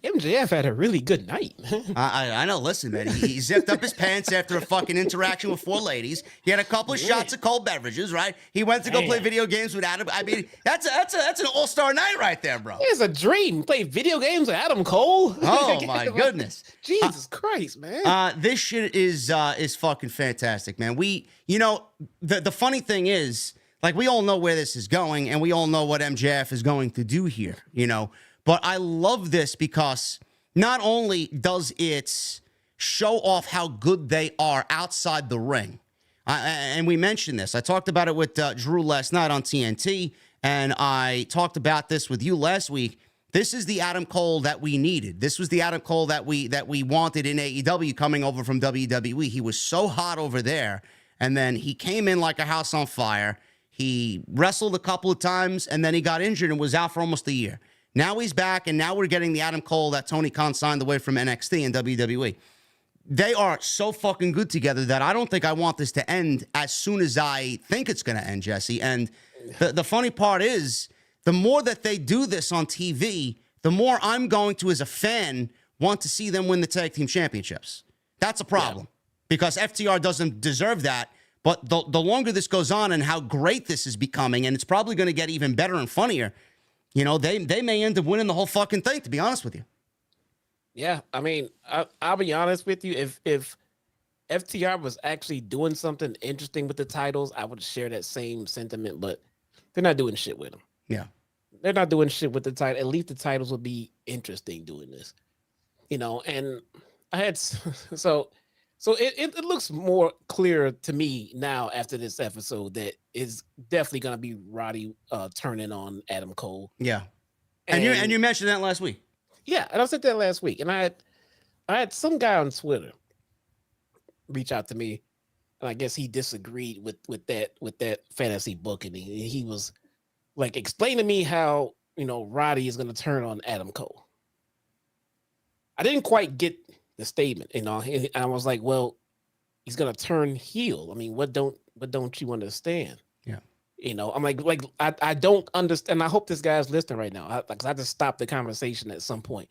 MJF had a really good night. I know. Listen, man, he zipped up his pants after a fucking interaction with 4 ladies. He had a couple of shots of cold beverages, right? He went to go play video games with Adam. I mean, that's an all-star night right there, bro. It's a dream. Play video games with Adam Cole. Oh my goodness, Jesus Christ, man. This shit is fucking fantastic, man. The funny thing is, like, we all know where this is going, and we all know what MJF is going to do here, you know. But I love this because not only does it show off how good they are outside the ring, and we mentioned this. I talked about it with Drew last night on TNT, and I talked about this with you last week. This is the Adam Cole that we needed. This was the Adam Cole that we wanted in AEW coming over from WWE. He was so hot over there, and then he came in like a house on fire. He wrestled a couple of times, and then he got injured and was out for almost a year. Now he's back, and now we're getting the Adam Cole that Tony Khan signed away from NXT and WWE. They are so fucking good together that I don't think I want this to end as soon as I think it's going to end, Jesse. And the funny part is, the more that they do this on TV, the more I'm going to, as a fan, want to see them win the tag team championships. That's a problem because FTR doesn't deserve that. But the longer this goes on and how great this is becoming, and it's probably going to get even better and funnier, you know, they may end up winning the whole fucking thing, to be honest with you. Yeah, I mean, I'll be honest with you. If FTR was actually doing something interesting with the titles, I would share that same sentiment, but they're not doing shit with them. Yeah. They're not doing shit with the title. At least the titles would be interesting doing this. You know, and I had so it looks more clear to me now after this episode that it's definitely gonna be Roddy turning on Adam Cole. Yeah. And you mentioned that last week. Yeah, and I said that last week. And I had some guy on Twitter reach out to me, and I guess he disagreed with that fantasy book, and he was like, explain to me how, you know, Roddy is gonna turn on Adam Cole. I didn't quite get the statement, you know. And I was like, well, he's gonna turn heel. I mean, what don't you understand? Yeah. You know, I'm like I don't understand. I hope this guy's listening right now. I just stopped the conversation at some point.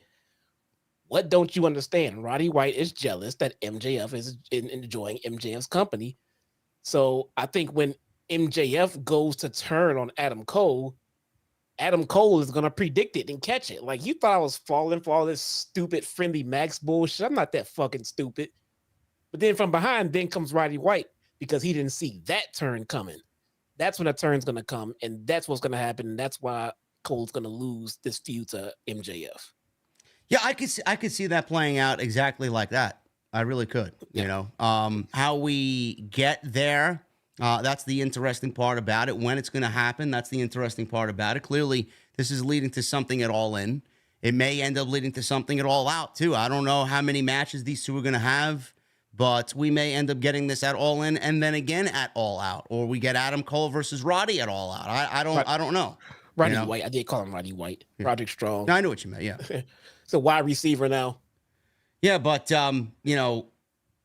What don't you understand? Roddy White is jealous that MJF is enjoying MJF's company. So I think when MJF goes to turn on Adam Cole is gonna predict it and catch it. Like, you thought I was falling for all this stupid friendly Max bullshit. I'm not that fucking stupid. But then from behind, then comes Roddy White because he didn't see that turn coming. That's when the turn's gonna come, and that's what's gonna happen. And that's why Cole's gonna lose this feud to MJF. Yeah, I could see that playing out exactly like that. I really could. Yeah. You know, how we get there. That's the interesting part about it. When it's going to happen, that's the interesting part about it. Clearly, this is leading to something at All In. It may end up leading to something at All Out, too. I don't know how many matches these two are going to have, but we may end up getting this at All In and then again at All Out. Or we get Adam Cole versus Roddy at All Out. I don't know. Roddy White. I did call him Roddy White. Yeah. Roderick Strong. No, I know what you meant, yeah. It's a wide receiver now. Yeah, but, you know,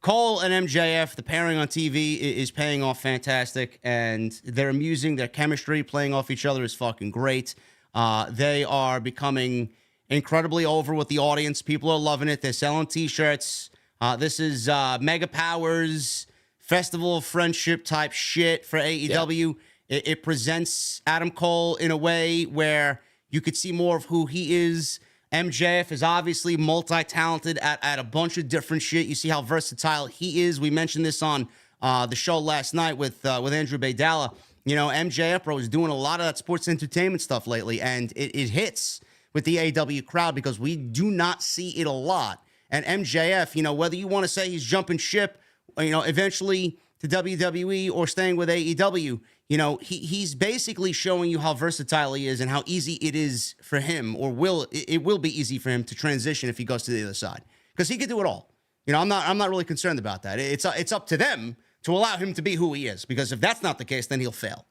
Cole and MJF, the pairing on TV is paying off fantastic, and they're amusing. Their chemistry playing off each other is fucking great. They are becoming incredibly over with the audience. People are loving it. They're selling T-shirts. This is Mega Powers, Festival of Friendship type shit for AEW. Yeah. It presents Adam Cole in a way where you could see more of who he is. MJF is obviously multi-talented at a bunch of different shit. You see how versatile he is. We mentioned this on the show last night with Andrew Baydala. You know, MJF, bro, is doing a lot of that sports entertainment stuff lately, and it hits with the AEW crowd because we do not see it a lot. And MJF, you know, whether you want to say he's jumping ship, you know, eventually to WWE or staying with AEW, you know, he's basically showing you how versatile he is and how easy it is for him, or it will be easy for him to transition if he goes to the other side, because he could do it all. You know, I'm not really concerned about that. It's up to them to allow him to be who he is, because if that's not the case, then he'll fail.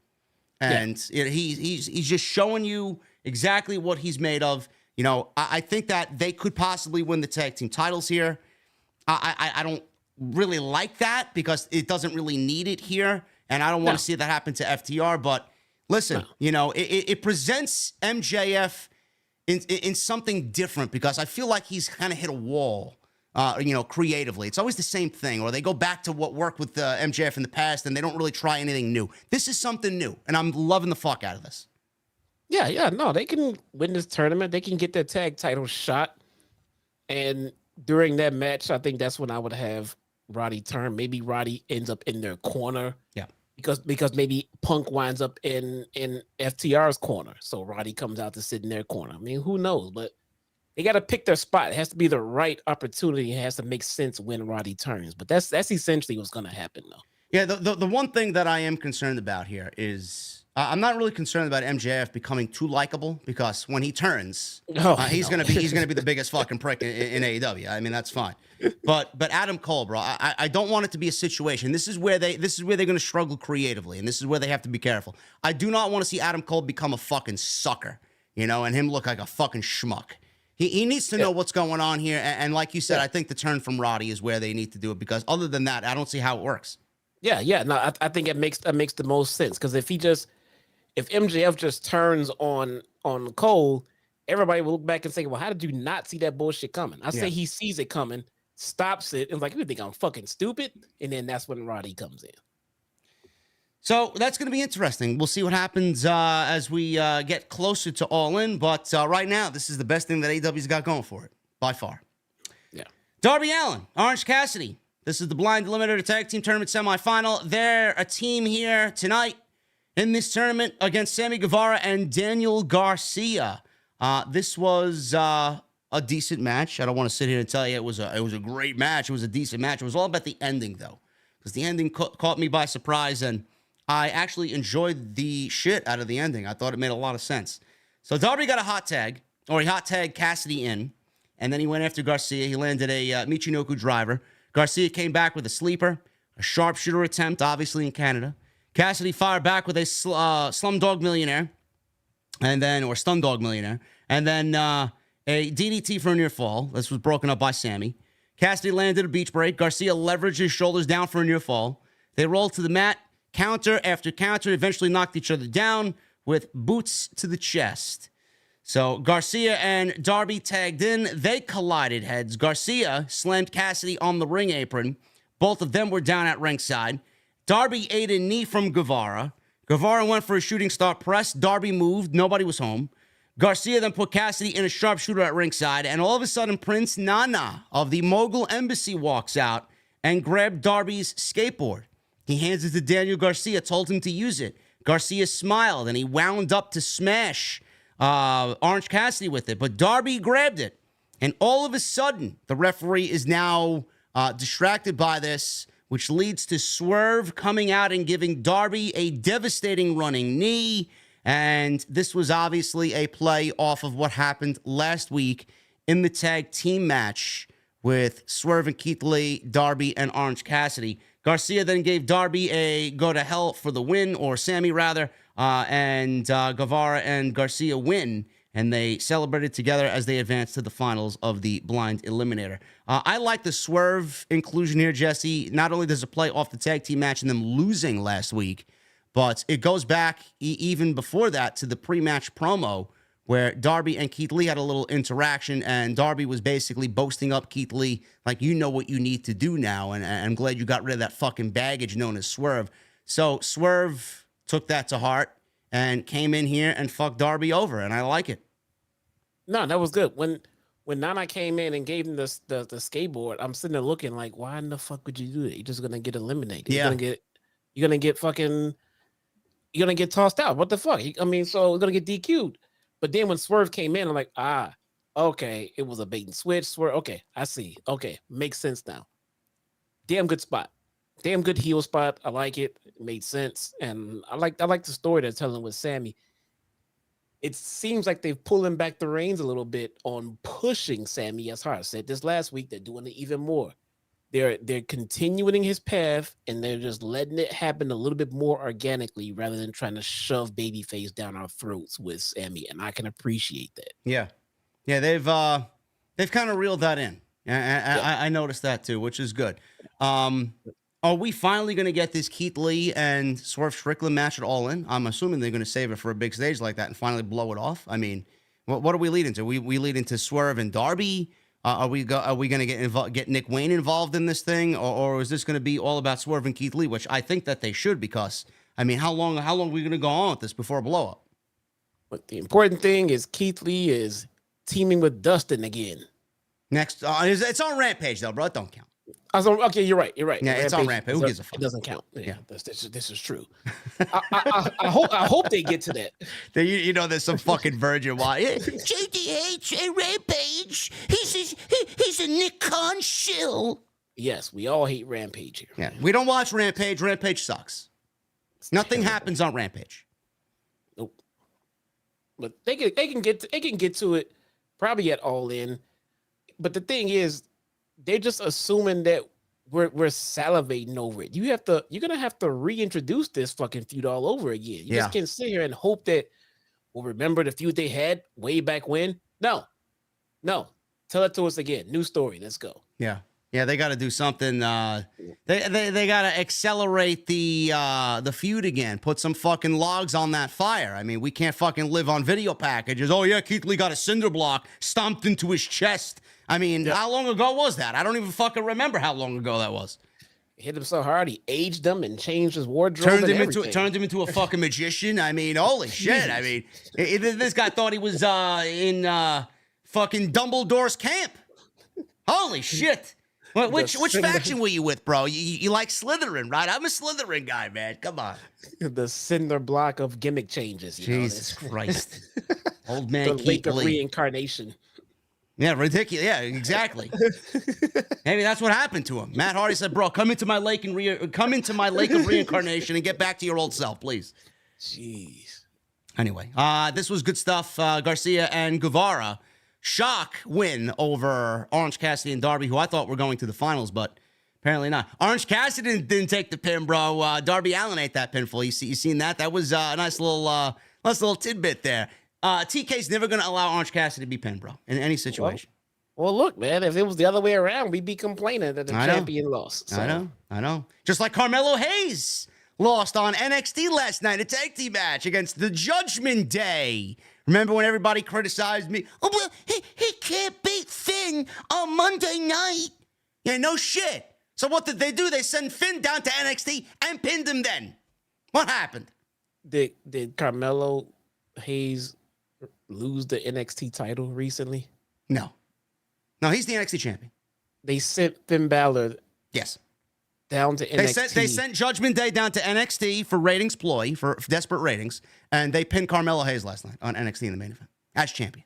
And he's just showing you exactly what he's made of. You know, I think that they could possibly win the tag team titles here. I don't really like that because it doesn't really need it here. And I don't want to see that happen to FTR. But listen, you know, it presents MJF in something different, because I feel like he's kind of hit a wall, you know, creatively. It's always the same thing, or they go back to what worked with MJF in the past and they don't really try anything new. This is something new, and I'm loving the fuck out of this. Yeah, no, they can win this tournament. They can get their tag title shot. And during that match, I think that's when I would have Roddy turn. Maybe Roddy ends up in their corner. Yeah. Because maybe Punk winds up in FTR's corner. So Roddy comes out to sit in their corner. I mean, who knows? But they got to pick their spot. It has to be the right opportunity. It has to make sense when Roddy turns. But that's essentially what's going to happen, though. Yeah, the one thing that I am concerned about here is I'm not really concerned about MJF becoming too likable because when he turns, he's gonna be the biggest fucking prick in AEW. I mean, that's fine. But Adam Cole, bro, I don't want it to be a situation. This is where they're gonna struggle creatively, and this is where they have to be careful. I do not want to see Adam Cole become a fucking sucker, and him look like a fucking schmuck. He needs to know what's going on here, and like you said, I think the turn from Roddy is where they need to do it because other than that, I don't see how it works. Yeah. No, I think it makes the most sense because if MJF just turns on Cole, everybody will look back and say, well, how did you not see that bullshit coming? I say he sees it coming, stops it, and like, you think I'm fucking stupid? And then that's when Roddy comes in. So that's going to be interesting. We'll see what happens as we get closer to All In. But right now, this is the best thing that AEW's got going for it, by far. Yeah. Darby Allin, Orange Cassidy. This is the Blind Eliminator Tag Team Tournament semifinal. They're a team here tonight in this tournament against Sammy Guevara and Daniel Garcia. This was a decent match. I don't want to sit here and tell you it was a great match. It was a decent match. It was all about the ending, though, because the ending caught me by surprise, and I actually enjoyed the shit out of the ending. I thought it made a lot of sense. So Darby got a hot tag, or he hot tagged Cassidy in, and then he went after Garcia. He landed a Michinoku driver. Garcia came back with a sleeper, a sharpshooter attempt, obviously in Canada. Cassidy fired back with a Slumdog Millionaire, and then, or Stundog Millionaire, and then a DDT for a near fall. This was broken up by Sammy. Cassidy landed a beach break. Garcia leveraged his shoulders down for a near fall. They rolled to the mat, counter after counter, eventually knocked each other down with boots to the chest. So Garcia and Darby tagged in. They collided heads. Garcia slammed Cassidy on the ring apron. Both of them were down at ringside. Darby ate a knee from Guevara. Guevara went for a shooting star press. Darby moved. Nobody was home. Garcia then put Cassidy in a sharpshooter at ringside, and all of a sudden, Prince Nana of the Mogul Embassy walks out and grabbed Darby's skateboard. He hands it to Daniel Garcia, told him to use it. Garcia smiled, and he wound up to smash Orange Cassidy with it, but Darby grabbed it. And all of a sudden, the referee is now distracted by this, which leads to Swerve coming out and giving Darby a devastating running knee. And this was obviously a play off of what happened last week in the tag team match with Swerve and Keith Lee, Darby, and Orange Cassidy. Garcia then gave Darby a go to hell for the win, or Sammy rather, and Guevara and Garcia win, and they celebrated together as they advanced to the finals of the Blind Eliminator. I like the Swerve inclusion here, Jesse. Not only does it play off the tag team match and them losing last week, but it goes back even before that to the pre-match promo where Darby and Keith Lee had a little interaction, and Darby was basically boasting up Keith Lee like, you know what you need to do now, and I'm glad you got rid of that fucking baggage known as Swerve. So Swerve took that to heart and came in here and fucked Darby over, and I like it. No, that was good. When Nana came in and gave him the skateboard, I'm sitting there looking like, why in the fuck would you do that? You're just gonna get eliminated. Yeah. You're gonna get tossed out. What the fuck? I mean, so you're gonna get DQ'd. But then when Swerve came in, I'm like, okay, it was a bait and switch. Swerve, okay, I see. Okay, makes sense now. Damn good spot. Damn good heel spot. I like it. It made sense. And I like the story they're telling with Sammy. It seems like they're pulling back the reins a little bit on pushing Sammy as hard. I said this last week, they're doing it even more. They're continuing his path, and they're just letting it happen a little bit more organically rather than trying to shove babyface down our throats with Sammy, and I can appreciate that. Yeah, they've kind of reeled that in. I noticed that too, which is good. Are we finally going to get this Keith Lee and Swerve Strickland match at All In? I'm assuming they're going to save it for a big stage like that and finally blow it off. I mean, what are we leading to? We lead into Swerve and Darby. Are we going to get Nick Wayne involved in this thing, or is this going to be all about Swerve and Keith Lee? Which I think that they should, because I mean, how long are we going to go on with this before a blow up? But the important thing is Keith Lee is teaming with Dustin again. Next, it's on Rampage though, bro. It don't count. Okay, you're right. Yeah, it's on Rampage. Who gives a fuck? It doesn't count. Yeah. This is true. I hope they get to that. You know, there's some fucking virgin. Why? JDH, Rampage. He's a Nick Khan shill. Yes, we all hate Rampage here. Yeah, we don't watch Rampage. Rampage sucks. Nothing happens on Rampage. But they can get to it probably at All In. But the thing is, they're just assuming that we're salivating over it. You're gonna have to reintroduce this fucking feud all over again. You just can't sit here and hope that we'll remember the feud they had way back when. No. Tell it to us again. New story. Let's go. Yeah. Yeah, they got to do something. They got to accelerate the feud again. Put some fucking logs on that fire. I mean, we can't fucking live on video packages. Oh, yeah, Keith Lee got a cinder block stomped into his chest. I mean, how long ago was that? I don't even fucking remember how long ago that was. Hit him so hard, he aged him and changed his wardrobe. Turned him into a fucking magician. I mean, holy shit. I mean, this guy thought he was in fucking Dumbledore's camp. Holy shit. Which faction were you with, bro? You like Slytherin, right? I'm a Slytherin guy, man. Come on. The cinder block of gimmick changes. Jesus Christ. Old man the lake of reincarnation. Yeah, ridiculous. Yeah, exactly. Maybe that's what happened to him. Matt Hardy said, "Bro, come into my lake of reincarnation and get back to your old self, please." Jeez. Anyway, this was good stuff. Garcia and Guevara. Shock win over Orange Cassidy and Darby, who I thought were going to the finals, but apparently not. Orange Cassidy didn't take the pin, bro. Darby Allin ate that pinfall. You seen that? That was a nice little tidbit there. TK's never going to allow Orange Cassidy to be pinned, bro, in any situation. Well, look, man, if it was the other way around, we'd be complaining that the champion lost. So. I know. Just like Carmelo Hayes lost on NXT last night, a tag team match against the Judgment Day. Remember when everybody criticized me? Oh, well, he can't beat Finn on Monday night. Yeah, no shit. So what did they do? They sent Finn down to NXT and pinned him then. What happened? Did Carmelo Hayes lose the NXT title recently? No, he's the NXT champion. They sent Finn Balor. Yes. Down to NXT. They sent Judgment Day down to NXT for ratings ploy, for desperate ratings, and they pinned Carmelo Hayes last night on NXT in the main event as champion.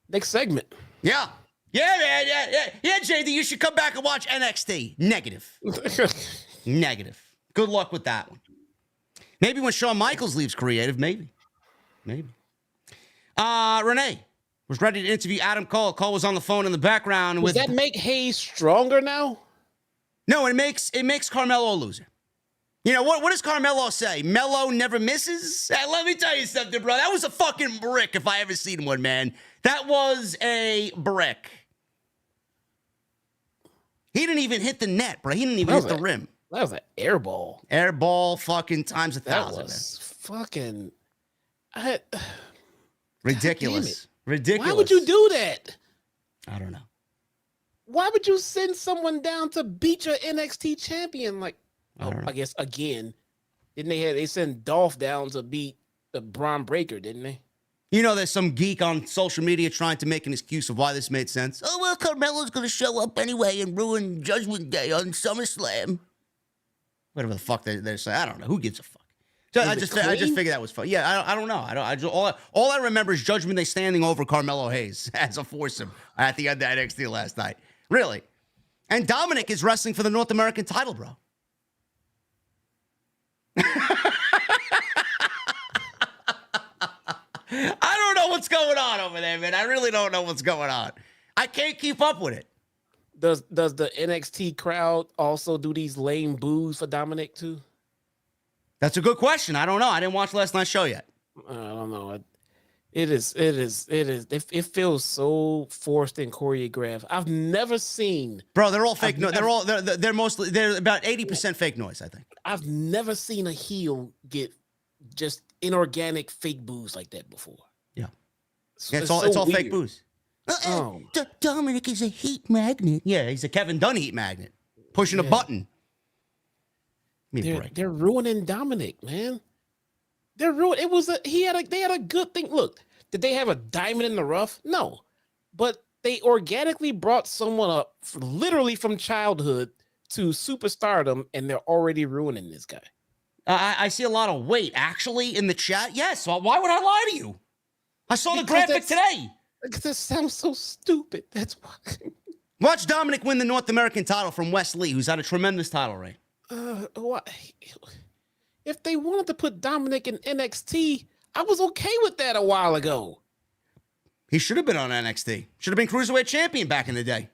Next segment. Yeah, JD, you should come back and watch NXT. Negative. Negative. Good luck with that one. Maybe when Shawn Michaels leaves creative, maybe. Renee was ready to interview Adam Cole. Cole was on the phone in the background. Does that make Hayes stronger now? No, it makes Carmelo a loser. You know, what does Carmelo say? Melo never misses? Let me tell you something, bro. That was a fucking brick if I ever seen one, man. That was a brick. He didn't even hit the net, bro. He didn't even hit the rim. That was an air ball. Air ball fucking times 1,000. That was fucking... Ridiculous. Ridiculous. Why would you do that? I don't know. Why would you send someone down to beat your NXT champion? Like, I guess again, didn't they send Dolph down to beat the Braun Breaker, didn't they? You know, there's some geek on social media trying to make an excuse of why this made sense. Oh, well, Carmelo's going to show up anyway and ruin Judgment Day on SummerSlam. Whatever the fuck they say. I don't know. Who gives a fuck? I just figured that was fun. Yeah, I don't know. All I remember is Judgment Day standing over Carmelo Hayes as a foursome at the end of NXT last night. Really. And Dominic is wrestling for the North American title, bro. I don't know what's going on over there, man. I really don't know what's going on. I can't keep up with it. Does the NXT crowd also do these lame boos for Dominic too? That's a good question. I don't know. I didn't watch last night's show yet. I don't know. It feels so forced and choreographed. I've never seen. Bro, they're all fake noise. They're about 80% fake noise, I think. I've never seen a heel get just inorganic fake boos like that before. Yeah. It's all fake boos. Dominic is a heat magnet. Yeah, he's a Kevin Dunn heat magnet. Pushing a button. They're ruining Dominic, man. They're ruining. They had a good thing. Look, did they have a diamond in the rough? No, but they organically brought someone up literally from childhood to superstardom, and they're already ruining this guy. I see a lot of weight actually in the chat. Yes, why would I lie to you? I saw the graphic today. Because that sounds so stupid. That's why. Watch Dominic win the North American title from Wes Lee, who's had a tremendous title reign. What? If they wanted to put Dominic in NXT, I was okay with that a while ago. He should have been on NXT. Should have been Cruiserweight Champion back in the day.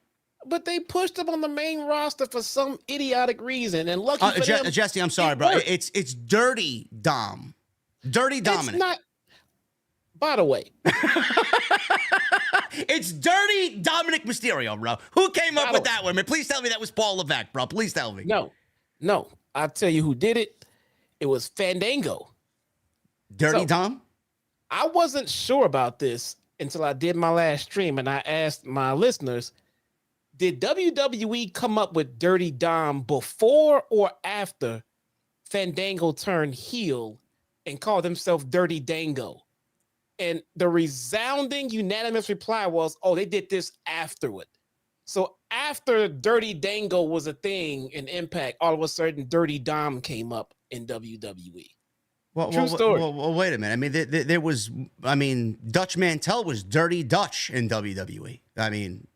But they pushed him on the main roster for some idiotic reason. And lucky for them, Jesse, I'm sorry, bro. Worked. It's Dirty Dom. Dirty Dominic. It's not. By the way. It's Dirty Dominic Mysterio, bro. Who came up with that one, man? Please tell me that was Paul Levesque, bro. Please tell me. No. I'll tell you who did it. It was Fandango. Dirty Dom? I wasn't sure about this until I did my last stream, and I asked my listeners, did WWE come up with Dirty Dom before or after Fandango turned heel and called himself Dirty Dango? And the resounding unanimous reply was, oh, they did this afterward. So after Dirty Dango was a thing in Impact, all of a sudden Dirty Dom came up in WWE. True story. Well, wait a minute. I mean, there was, Dutch Mantel was Dirty Dutch in WWE. I mean,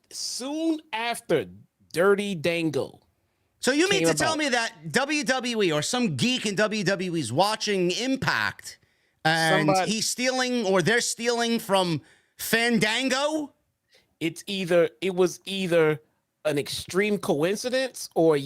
soon after Dirty Dango. So you mean to tell me that WWE or some geek in WWE is watching Impact and he's stealing or they're stealing from Fandango? It was either an extreme coincidence or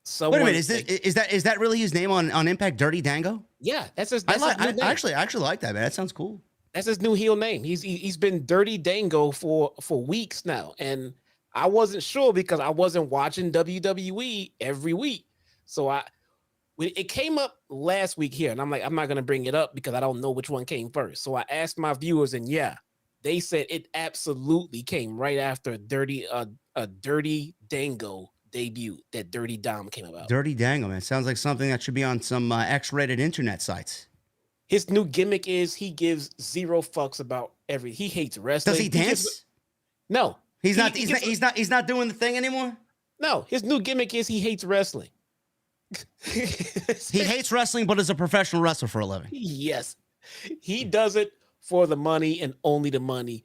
someone. Wait a minute, is that really his name on Impact, Dirty Dango? Yeah, that's his. I actually like that, man. That sounds cool. That's his new heel name. He's been Dirty Dango for weeks now, and I wasn't sure because I wasn't watching WWE every week. So it came up last week here, and I'm like, I'm not gonna bring it up because I don't know which one came first. So I asked my viewers, and they said it absolutely came right after a Dirty Dango debut that Dirty Dom came about. Dirty Dango, man. Sounds like something that should be on some X-rated internet sites. His new gimmick is he gives zero fucks about everything. He hates wrestling. Does he dance? No. He's not doing the thing anymore? No, his new gimmick is he hates wrestling. He hates wrestling, but is a professional wrestler for a living. Yes. He does it for the money and only the money.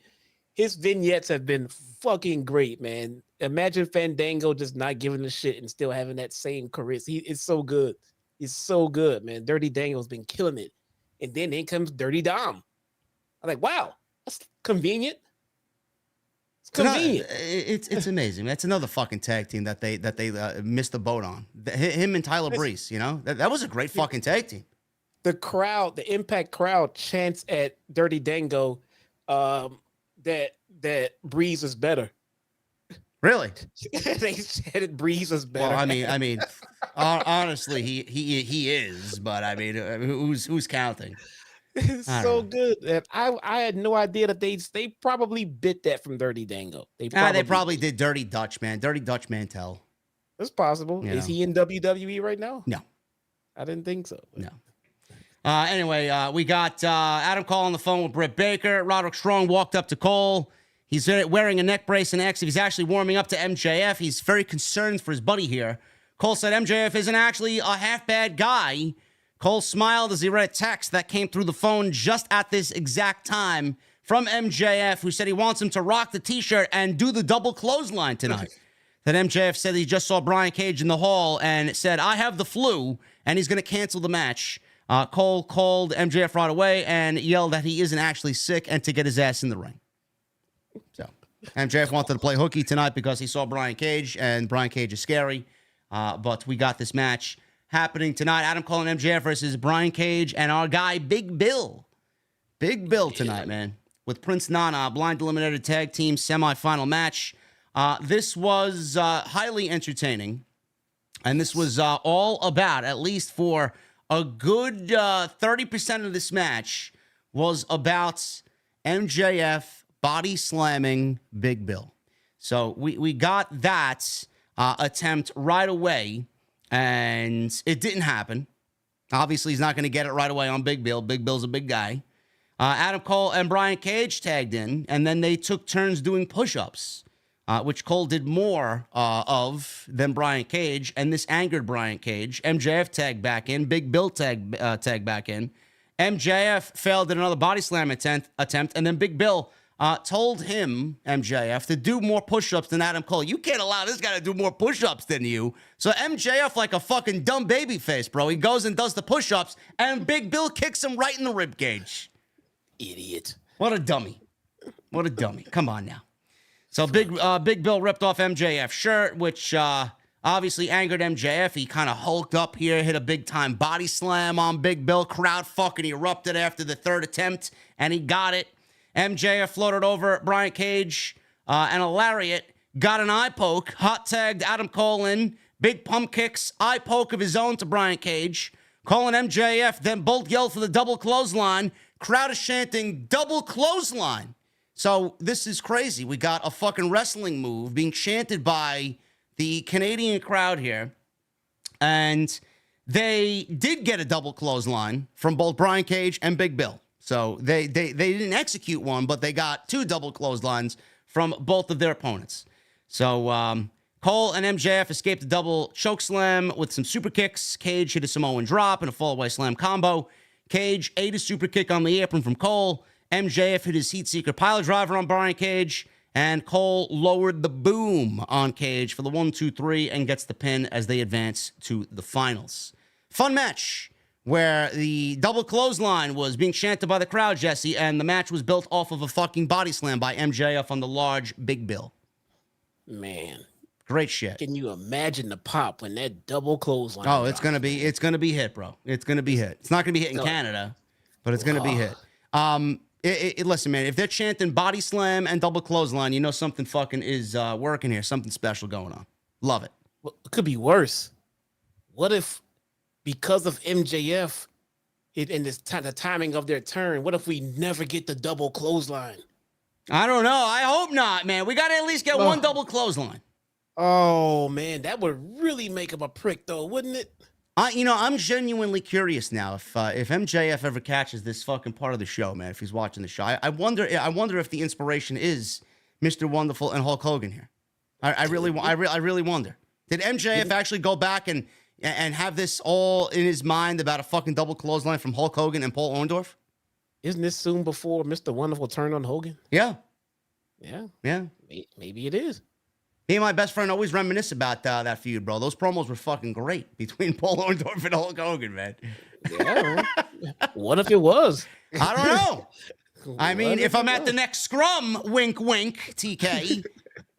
His vignettes have been fucking great, man. Imagine Fandango just not giving a shit and still having that same charisma. He is so good. He's so good, man. Dirty Dango's been killing it. And then in comes Dirty Dom. I'm like, wow, that's convenient. It's convenient. It's amazing. That's another fucking tag team that they missed the boat on. Him and Tyler Breeze, that was a great fucking tag team. The crowd, the Impact crowd chants at Dirty Dango that Breeze is better. Really? They said Breeze is better. Well, honestly, he is, but who's counting? It's so good. And I had no idea that they probably bit that from Dirty Dango. They probably did Dirty Dutch, man. Dirty Dutch Mantel. It's possible. Is he in WWE right now? No. I didn't think so. No. Anyway, we got Adam Cole on the phone with Britt Baker. Roderick Strong walked up to Cole. He's wearing a neck brace and X. He's actually warming up to MJF. He's very concerned for his buddy here. Cole said MJF isn't actually a half-bad guy. Cole smiled as he read a text that came through the phone just at this exact time from MJF, who said he wants him to rock the T-shirt and do the double clothesline tonight. That MJF said he just saw Brian Cage in the hall and said, I have the flu, and he's going to cancel the match. Cole called MJF right away and yelled that he isn't actually sick and to get his ass in the ring. So MJF wanted to play hooky tonight because he saw Brian Cage, and Brian Cage is scary. But we got this match happening tonight. Adam Cole and MJF versus Brian Cage and our guy, Big Bill. Big Bill tonight, man. With Prince Nana, Blind Eliminator Tag Team semifinal match. This was highly entertaining. And this was all about, at least for a good 30% of this match, was about MJF body slamming Big Bill. So we got that attempt right away, and it didn't happen. Obviously, he's not going to get it right away on Big Bill. Big Bill's a big guy. Adam Cole and Brian Cage tagged in, and then they took turns doing push-ups, which Cole did more of than Brian Cage, and this angered Brian Cage. MJF tagged back in. Big Bill tagged back in. MJF failed at another body slam attempt, and then Big Bill told him, MJF, to do more push-ups than Adam Cole. You can't allow this guy to do more push-ups than you. So MJF, like a fucking dumb baby face, bro, he goes and does the push-ups, and Big Bill kicks him right in the rib cage. Idiot. What a dummy. What a dummy. Come on now. So Big Bill ripped off MJF's shirt, which obviously angered MJF. He kind of hulked up here, hit a big-time body slam on Big Bill. Crowd fucking erupted after the third attempt, and he got it. MJF floated over Brian Cage and a lariat, got an eye poke, hot tagged Adam Cole in, big pump kicks, eye poke of his own to Brian Cage. Cole and MJF then both yelled for the double clothesline. Crowd is chanting double clothesline. So this is crazy. We got a fucking wrestling move being chanted by the Canadian crowd here. And they did get a double clothesline from both Brian Cage and Big Bill. So they didn't execute one, but they got two double clotheslines from both of their opponents. So Cole and MJF escaped a double choke slam with some super kicks. Cage hit a Samoan drop and a fallaway slam combo. Cage ate a super kick on the apron from Cole. MJF hit his heat seeker pile driver on Brian Cage. And Cole lowered the boom on Cage for the 1-2-3 and gets the pin as they advance to the finals. Fun match, where the double clothesline was being chanted by the crowd, Jesse, and the match was built off of a fucking body slam by MJF on the large Big Bill. Man. Great shit. Can you imagine the pop when that double clothesline? Oh, it's gonna be hit, bro. It's gonna be hit. It's not gonna be hit in Canada, but it's gonna be hit. Listen, man, if they're chanting body slam and double clothesline, you know something fucking is working here. Something special going on. Love it. Well, it could be worse. What if, because of MJF and the timing of their turn, what if we never get the double clothesline? I don't know. I hope not, man. We got to at least get one double clothesline. Oh, man, that would really make him a prick, though, wouldn't it? I'm genuinely curious now if MJF ever catches this fucking part of the show, man. If he's watching the show, I wonder if the inspiration is Mr. Wonderful and Hulk Hogan here. I really wonder. Did MJF actually go back and have this all in his mind about a fucking double clothesline from Hulk Hogan and Paul Orndorff? Isn't this soon before Mr. Wonderful turned on Hogan? Yeah. Yeah. Maybe it is. Me and my best friend always reminisce about that feud, bro. Those promos were fucking great between Paul Orndorff and Hulk Hogan, man. Yeah. What if it was? I don't know. I mean, if I'm at the next scrum, wink, wink, TK,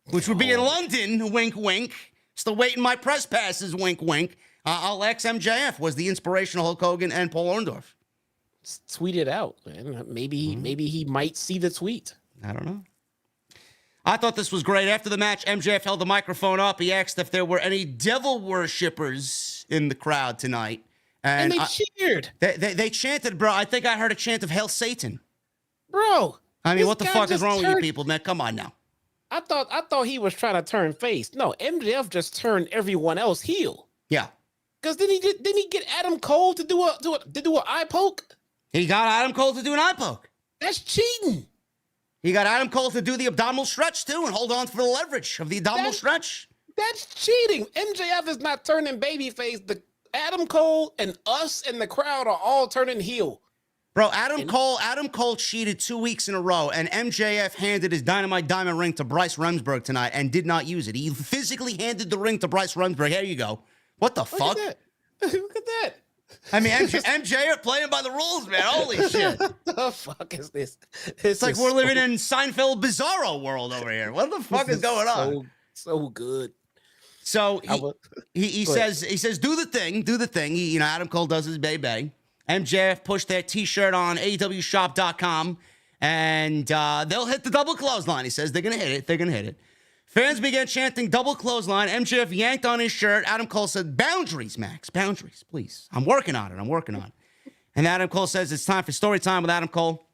which would be in London, wink, wink. Still waiting my press passes, wink, wink. I'll ex-MJF was the inspirational Hulk Hogan and Paul Orndorff. Tweet it out, man. Maybe he might see the tweet. I don't know. I thought this was great. After the match, MJF held the microphone up. He asked if there were any devil worshippers in the crowd tonight. And they cheered. They chanted, bro. I think I heard a chant of Hail Satan. Bro. I mean, what the fuck is wrong with you people, man? Come on now. I thought he was trying to turn face. No, MJF just turned everyone else heel. Yeah. Because didn't he get Adam Cole to do an eye poke? He got Adam Cole to do an eye poke. That's cheating. He got Adam Cole to do the abdominal stretch, too, and hold on for the leverage of the abdominal stretch. That's cheating. MJF is not turning babyface. The Adam Cole and us and the crowd are all turning heel. Bro, Adam Cole cheated 2 weeks in a row, and MJF handed his Dynamite Diamond ring to Bryce Remsburg tonight and did not use it. He physically handed the ring to Bryce Remsburg. Here you go. What the fuck? Look at that. I mean, MJF playing by the rules, man. Holy shit. What the fuck is this? It's like we're living in Seinfeld Bizarro world over here. What the fuck is going on? So good. So he says, do the thing. Adam Cole does his bay. MJF pushed their t-shirt on AEWshop.com, and they'll hit the double clothesline. He says they're going to hit it. Fans began chanting double clothesline. MJF yanked on his shirt. Adam Cole said, boundaries, Max. Boundaries, please. I'm working on it. And Adam Cole says it's time for story time with Adam Cole.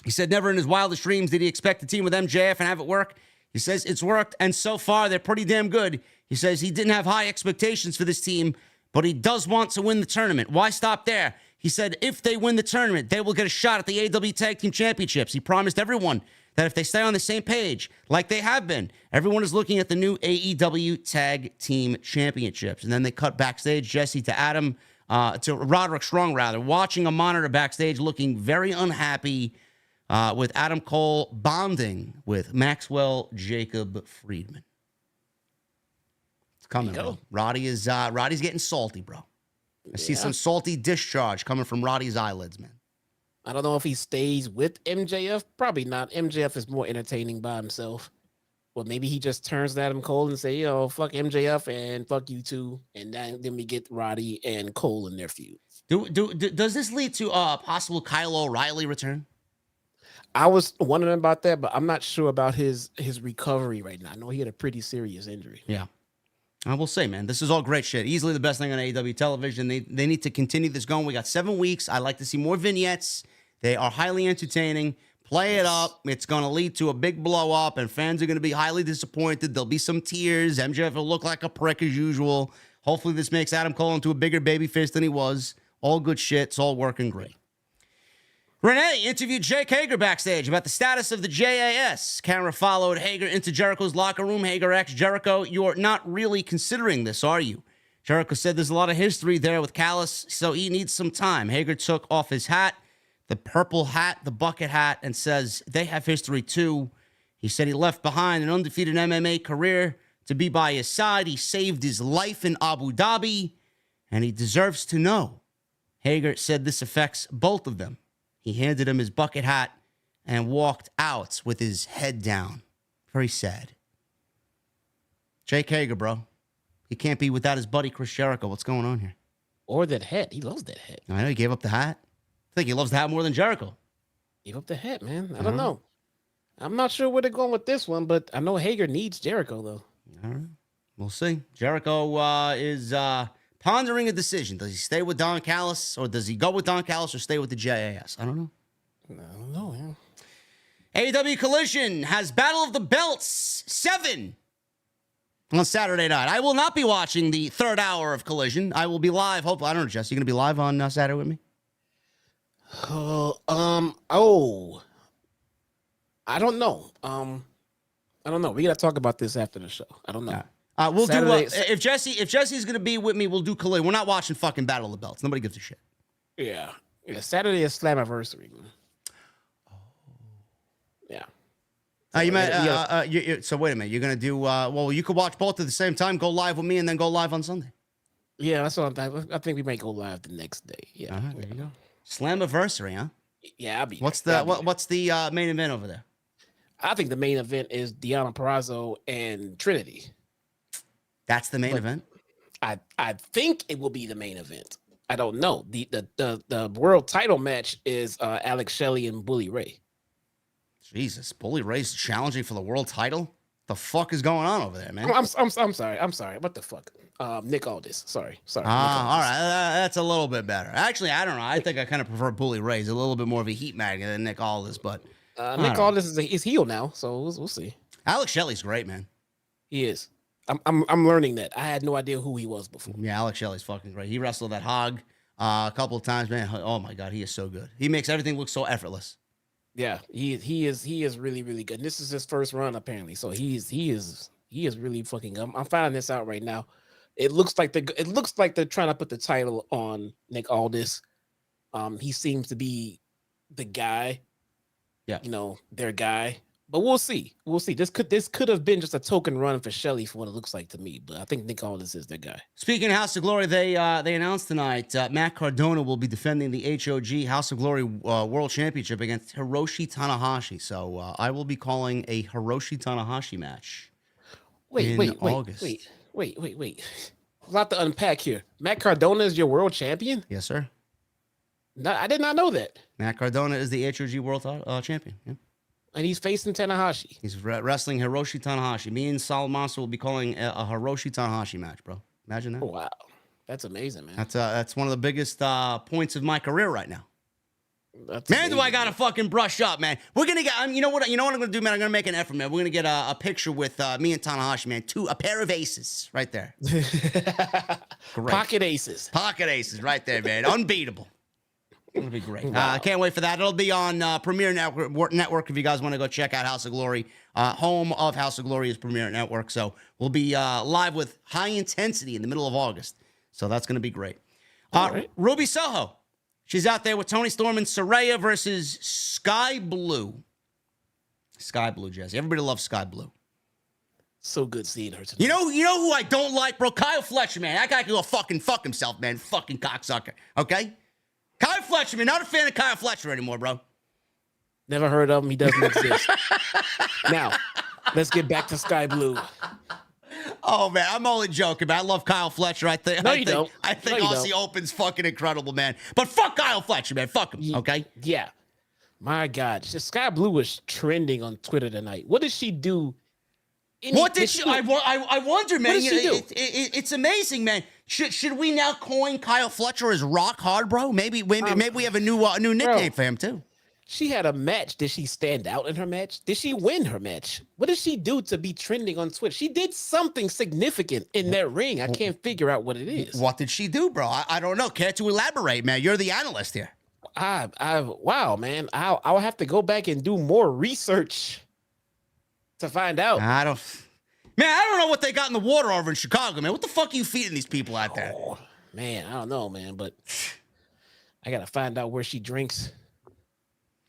He said never in his wildest dreams did he expect to team with MJF and have it work. He says it's worked, and so far they're pretty damn good. He says he didn't have high expectations for this team, but he does want to win the tournament. Why stop there? He said if they win the tournament, they will get a shot at the AEW Tag Team Championships. He promised everyone that if they stay on the same page, like they have been, everyone is looking at the new AEW Tag Team Championships. And then they cut backstage, Jesse, to Roderick Strong, watching a monitor backstage, looking very unhappy with Adam Cole bonding with Maxwell Jacob Friedman. It's coming, bro. Roddy's getting salty, bro. I see some salty discharge coming from Roddy's eyelids, man. I don't know if he stays with MJF. Probably not. MJF is more entertaining by himself. Well, maybe he just turns to Adam Cole and say, fuck MJF and fuck you too. And then we get Roddy and Cole in their feud. Does this lead to a possible Kyle O'Reilly return? I was wondering about that, but I'm not sure about his recovery right now. I know he had a pretty serious injury. Yeah. I will say, man, this is all great shit. Easily the best thing on AEW television. They need to continue this going. We got 7 weeks. I like to see more vignettes. They are highly entertaining. Play it up. It's going to lead to a big blow up, and fans are going to be highly disappointed. There'll be some tears. MJF will look like a prick as usual. Hopefully this makes Adam Cole into a bigger babyface than he was. All good shit. It's all working great. Renee interviewed Jake Hager backstage about the status of the JAS. Camera followed Hager into Jericho's locker room. Hager asked Jericho, "You're not really considering this, are you?" Jericho said there's a lot of history there with Callis, so he needs some time. Hager took off his hat, the purple hat, the bucket hat, and says they have history too. He said he left behind an undefeated MMA career to be by his side. He saved his life in Abu Dhabi, and he deserves to know. Hager said this affects both of them. He handed him his bucket hat and walked out with his head down. Very sad. Jake Hager, bro. He can't be without his buddy Chris Jericho. What's going on here? Or that hat. He loves that hat. I know he gave up the hat. I think he loves the hat more than Jericho. Gave up the hat, man. I don't know. I'm not sure where they're going with this one, but I know Hager needs Jericho, though. All right. We'll see. Jericho is pondering a decision. Does he stay with Don Callis, or does he go with Don Callis or stay with the JAS? I don't know. I don't know, man. AEW Collision has Battle of the Belts 7 on Saturday night. I will not be watching the third hour of Collision. I will be live. Hopefully, I don't know, Jess. You going to be live on Saturday with me? I don't know. I don't know. We got to talk about this after the show. I don't know. Yeah. We'll Saturday, do if Jesse's gonna be with me, we'll do Collision. We're not watching fucking Battle of the Belts. Nobody gives a shit. Yeah. Saturday is Slammiversary. Yeah. So wait a minute. You're gonna do well. You could watch both at the same time. Go live with me, and then go live on Sunday. Yeah, that's what I think we might go live the next day. Yeah. All right, there you go. Slammiversary, huh? Yeah, I'll be. What's the main event over there? I think the main event is Deonna Purrazzo and Trinity. That's the main event? I think it will be the main event. I don't know. The world title match is Alex Shelley and Bully Ray. Jesus, Bully Ray's challenging for the world title? The fuck is going on over there, man? I'm sorry. What the fuck? Nick Aldis. Sorry. All right. That's a little bit better. Actually, I don't know. I think I kind of prefer Bully Ray. He's a little bit more of a heat magnet than Nick Aldis, but Nick Aldis is heel now, so we'll see. Alex Shelley's great, man. He is. I'm learning that. I had no idea who he was before. Yeah, Alex Shelley's fucking great. He wrestled that Hog a couple of times, man. Oh my God, he is so good. He makes everything look so effortless. Yeah, he is really, really good. And this is his first run apparently, so he is really fucking good. I'm finding this out right now. It looks like they're trying to put the title on Nick Aldis. He seems to be the guy. Yeah, their guy. But we'll see. This could have been just a token run for Shelley for what it looks like to me. But I think Nick Aldis is their guy. Speaking of House of Glory, they announced tonight Matt Cardona will be defending the HOG House of Glory World Championship against Hiroshi Tanahashi. So I will be calling a Hiroshi Tanahashi match. August. Wait. A lot to unpack here. Matt Cardona is your world champion? Yes, sir. No, I did not know that. Matt Cardona is the HOG World Champion. Yeah. And he's facing Tanahashi. He's wrestling Hiroshi Tanahashi. Me and Solid Monster will be calling a Hiroshi Tanahashi match, bro. Imagine that. Oh, wow. That's amazing, man. That's one of the biggest points of my career right now. That's man, amazing, do I gotta fucking brush up, man. We're gonna get. You know what I'm gonna do, man. I'm gonna make an effort, man. We're gonna get a picture with me and Tanahashi, man. A pair of aces right there. Pocket aces. Pocket aces right there, man. Unbeatable. It'll be great. Wow. Can't wait for that. It'll be on Premier Network if you guys want to go check out House of Glory. Home of House of Glory is Premier Network. So we'll be live with high intensity in the middle of August. So that's going to be great. Right. Ruby Soho. She's out there with Tony Storm and Saraya versus Sky Blue. Sky Blue, Jesse. Everybody loves Sky Blue. So good seeing her tonight. You know who I don't like, bro? Kyle Fletcher, man. That guy can go fucking fuck himself, man. Fucking cocksucker. Okay? Kyle Fletcher, man. Not a fan of Kyle Fletcher anymore, bro. Never heard of him. He doesn't exist. Now, let's get back to Sky Blue. Oh, man. I'm only joking, man. I love Kyle Fletcher. I think Aussie Open's fucking incredible, man. But fuck Kyle Fletcher, man. Fuck him, okay? Yeah. My God. Sky Blue was trending on Twitter tonight. What did she do? What did she? I wonder, man. What did she do? It's amazing, man. Should we now coin Kyle Fletcher as Rock Hard, bro? Maybe we have a new nickname for him too. She had a match. Did she stand out in her match? Did she win her match? What did she do to be trending on Twitter? She did something significant in that ring. I can't figure out what it is. What did she do, bro? I don't know. Care to elaborate, man? You're the analyst here. Wow, man. I'll have to go back and do more research to find out. I don't know what they got in the water over in Chicago, man. What the fuck are you feeding these people out there? Oh, man, I don't know, man, but I gotta find out where she drinks.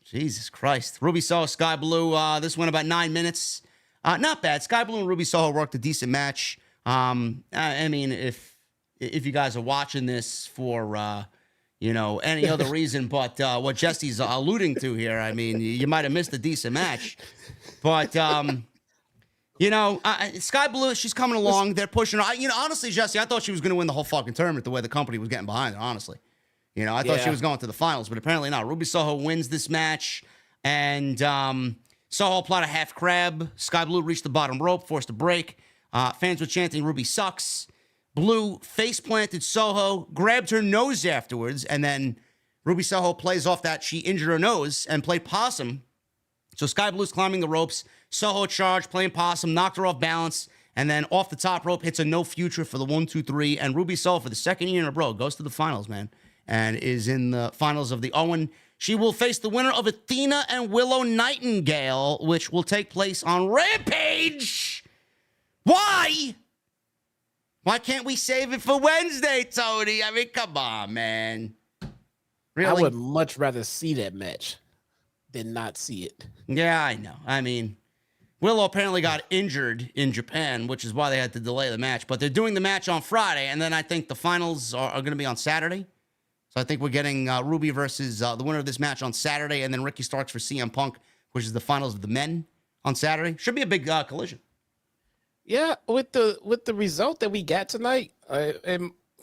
Jesus Christ. Ruby Soho, Sky Blue. This went about 9 minutes. Not bad. Sky Blue and Ruby Soho worked a decent match. I mean, if you guys are watching this for any other reason but what Jesse's alluding to here, I mean, you might have missed a decent match. But, Sky Blue, she's coming along. They're pushing her. Honestly, Jesse, I thought she was going to win the whole fucking tournament the way the company was getting behind her, honestly. I thought she was going to the finals, but apparently not. Ruby Soho wins this match, and Soho applied a half crab. Sky Blue reached the bottom rope, forced a break. Fans were chanting, Ruby sucks. Blue face-planted Soho, grabbed her nose afterwards, and then Ruby Soho plays off that she injured her nose and played possum. So Sky Blue's climbing the ropes. Soho charged, playing possum, knocked her off balance, and then off the top rope hits a no future for the 1, 2, 3. And Ruby Soho, for the second year in a row, goes to the finals, man, and is in the finals of the Owen. She will face the winner of Athena and Willow Nightingale, which will take place on Rampage. Why? Why can't we save it for Wednesday, Tony? I mean, come on, man. Really? I would much rather see that match than not see it. Yeah, I know. I mean, Willow apparently got injured in Japan, which is why they had to delay the match. But they're doing the match on Friday, and then I think the finals are going to be on Saturday. So I think we're getting Ruby versus the winner of this match on Saturday, and then Ricky Starks for CM Punk, which is the finals of the men on Saturday. Should be a big collision. Yeah, with the result that we got tonight, I